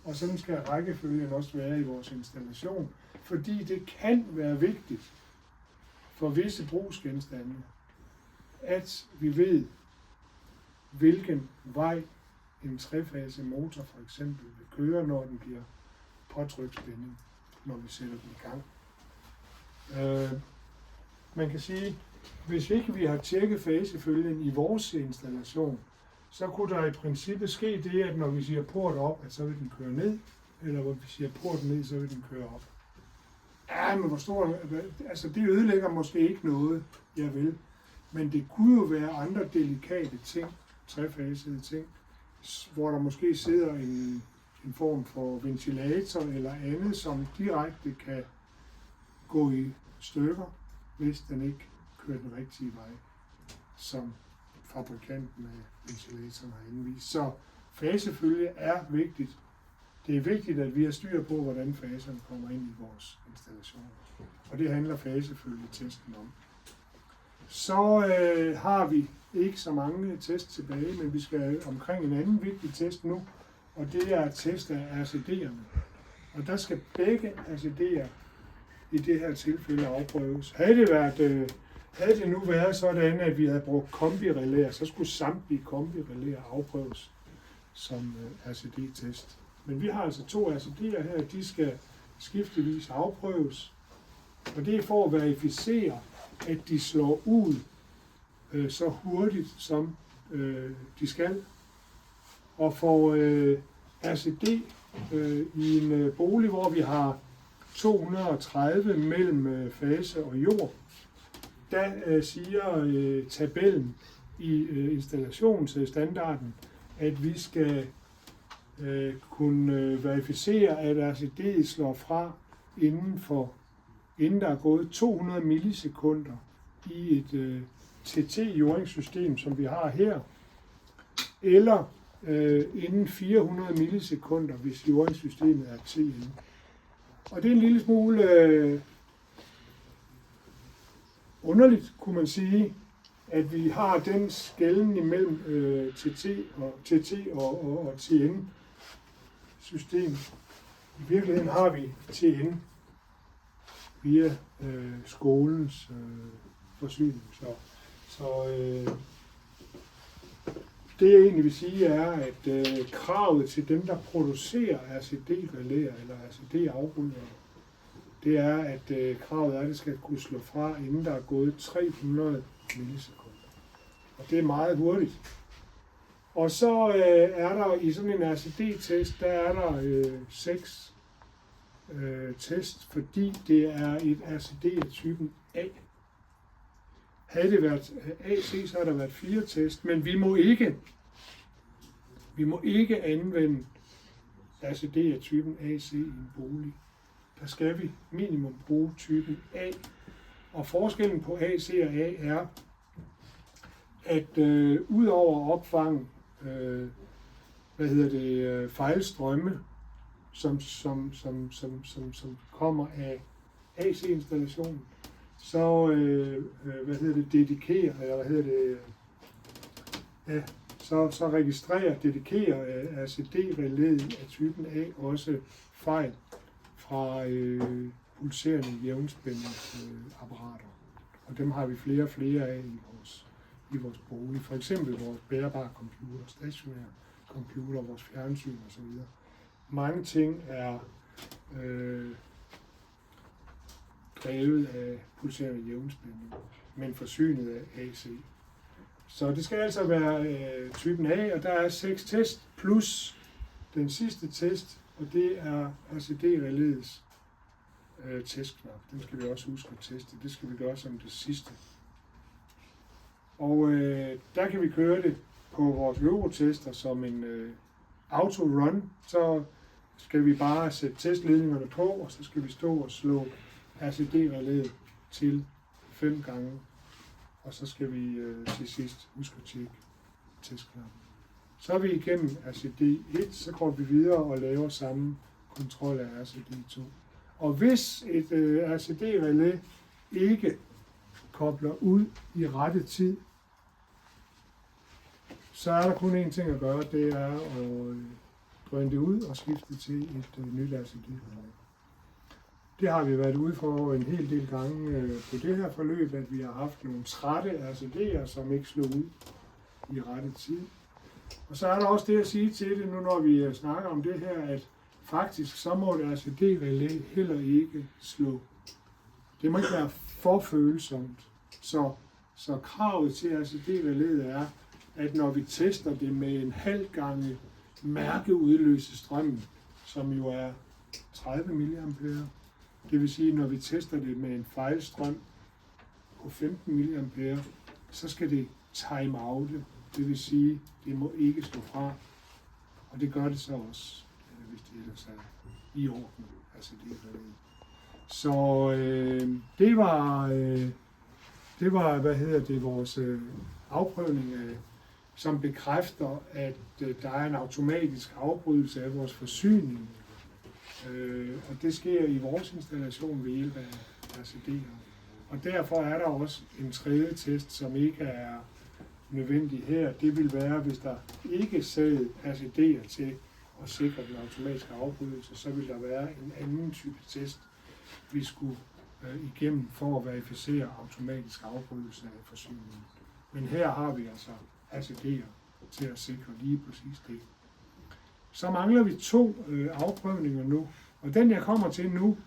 Og sådan skal rækkefølgen også være i vores installation, fordi det kan være vigtigt for visse brugsgenstande, at vi ved, hvilken vej en trefase motor for eksempel vil køre, når den bliver påtryksspænding, når vi sætter den i gang. Man kan sige, hvis ikke vi har tjekket fasefølgen i vores installation, så kunne der i princippet ske det, at når vi siger port op, at så vil den køre ned, eller hvor vi siger port ned, så vil den køre op. Ja, men hvor stor, altså det ødelægger måske ikke noget, jeg vil. Men det kunne jo være andre delikate ting, trefasede ting, hvor der måske sidder en form for ventilator eller andet, som direkte kan gå i stykker, hvis den ikke kører den rigtige vej, som fabrikanten af ventilatoren har anvist. Så fasefølge er vigtigt. Det er vigtigt, at vi har styr på, hvordan faserne kommer ind i vores installationer. Og det handler fasefølgetesten om. Så har vi ikke så mange tests tilbage, men vi skal omkring en anden vigtig test nu, og det er test af RCD'erne. Og der skal begge RCD'er i det her tilfælde afprøves. Havde det nu været sådan, at vi havde brugt kombirelæer, så skulle samtlige kombirelæer afprøves som RCD-test. Men vi har altså 2 RCD'er her, de skal skiftevis afprøves. Og det er for at verificere, at de slår ud så hurtigt, som de skal. Og for RCD i en bolig, hvor vi har 230 mellem fase og jord, der siger tabellen i installationsstandarden, at vi skal kunne verificere, at RCD slår fra inden der er gået 200 millisekunder i et TT-jordingssystem, som vi har her, eller inden 400 millisekunder, hvis jordingssystemet er TN. Og det er en lille smule underligt, kunne man sige, at vi har den skelnen imellem TT og TN-system. I virkeligheden har vi TN via skolens forsyning. Så det jeg egentlig vil sige er, at kravet til dem, der producerer RCD-relæer eller RCD-afrulere, det er, at kravet er, at det skal kunne slå fra, inden der er gået 300 millisekunder. Og det er meget hurtigt. Og så er der i sådan en RCD-test, der er der 6 test, fordi det er et RCD af typen A. Havde det været AC, så har der været 4 test, men vi må ikke anvende RCD af typen AC i en bolig. Der skal vi minimum bruge typen A. Og forskellen på AC og A er, at udover opfang fejlstrømme, som kommer af AC-installationen, så så dedikerer RCD-relæet af typen A også fejl fra pulserende jævnspændingsapparater. Og dem har vi flere og flere af i vores bolig. For eksempel vores bærbare computer, stationære computer, vores fjernsyn osv. Mange ting er drevet af pulserende jævnspænding, men forsynet af AC. Så det skal altså være typen A, og der er 6 test plus den sidste test, og det er RCD-relæets testknap. Den skal vi også huske at teste. Det skal vi gøre som det sidste. Og der kan vi køre det på vores Eurotester som en auto-run. Så skal vi bare sætte testledningerne på, og så skal vi stå og slå RCD-relæet til 5 gange. Og så skal vi til sidst huske at tjekke testknappen. Så er vi igennem RCD1, så går vi videre og laver samme kontrol af RCD2. Og hvis et RCD-relæ ikke kobler ud i rette tid, så er der kun én ting at gøre, det er at drøne det ud og skifte til et nyt RCD-relæ. Det har vi været ude for en hel del gange på det her forløb, at vi har haft nogle trætte RCD'er, som ikke slår ud i rette tid. Og så er der også det at sige til det, nu når vi snakker om det her, at faktisk så må et RCD-relæ heller ikke slå. Det må ikke være for følsomt. Så kravet til RCD-relæet er, at når vi tester det med en halv gange mærkeudløse strøm, som jo er 30 mA, det vil sige, når vi tester det med en fejlstrøm på 15 mA, så skal det time oute. Det vil sige, det må ikke slå fra. Og det gør det så også, hvis det ellers er i orden. Altså det er det. Så det var vores afprøvning af, som bekræfter, at der er en automatisk afbrydelse af vores forsyning. Og det sker i vores installation ved hjælp af RCD'er. Og derfor er der også en tredje test, som ikke er nødvendig her. Det vil være, hvis der ikke sad RCD'er til at sikre den automatiske afbrydelse, så vil der være en anden type test, vi skulle igennem for at verificere automatisk afbrydelse af forsyningen. Men her har vi altså RCD'er til at sikre lige præcis det. Så mangler vi 2 afprøvninger nu, og den jeg kommer til nu,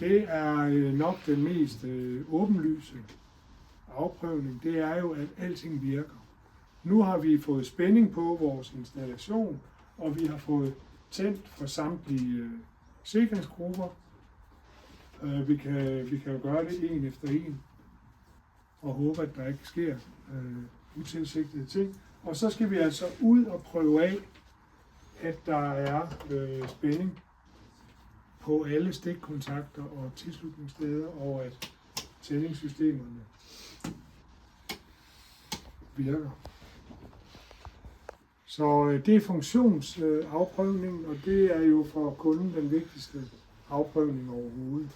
det er nok den mest åbenlyse afprøvning. Det er jo, at alting virker. Nu har vi fået spænding på vores installation, og vi har fået tændt for samtlige sikringsgrupper. Vi kan jo gøre det en efter en, og håbe, at der ikke sker utilsigtede ting. Og så skal vi altså ud og prøve af, at der er spænding på alle stikkontakter og tilslutningssteder, og at tændingssystemerne virker. Så det er funktionsafprøvningen, og det er jo for kunden den vigtigste afprøvning overhovedet.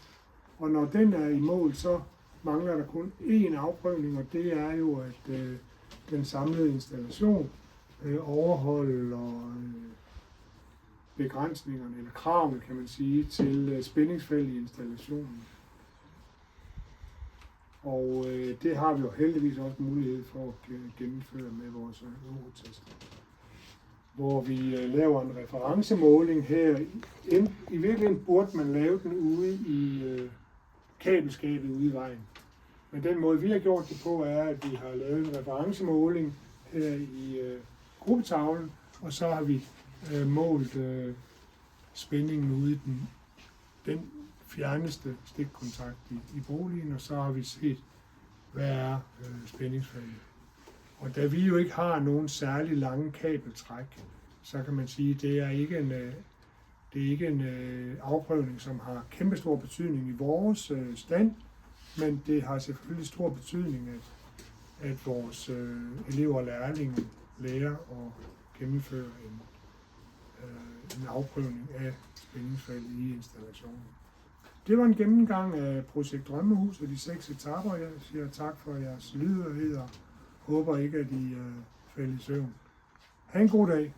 Og når den er i mål, så mangler der kun én afprøvning, og det er jo, at den samlede installation overholder begrænsningerne, eller kravene, kan man sige, til spændingsfald i installationen. Og det har vi jo heldigvis også mulighed for at gennemføre med vores Eurotester, hvor vi laver en referencemåling her. I virkeligheden burde man lave den ude i kabelskabet ude i vejen. Men den måde, vi har gjort det på, er, at vi har lavet en referencemåling her gruppetavlen, og så har vi målt spændingen ude i den fjerneste stikkontakt i boligen, og så har vi set, hvad er spændingsfaldet. Og da vi jo ikke har nogen særlig lange kabeltræk, så kan man sige, at det er ikke en afprøvning, som har kæmpestor betydning i vores stand, men det har selvfølgelig stor betydning, at vores elever og lærlinge lærer at gennemføre en afprøvning af spændingsfaldet i installationen. Det var en gennemgang af projekt Drømmehus og de 6 etaper. Jeg siger tak for jeres lydhørhed og håber ikke, at I falder i søvn. Ha' en god dag.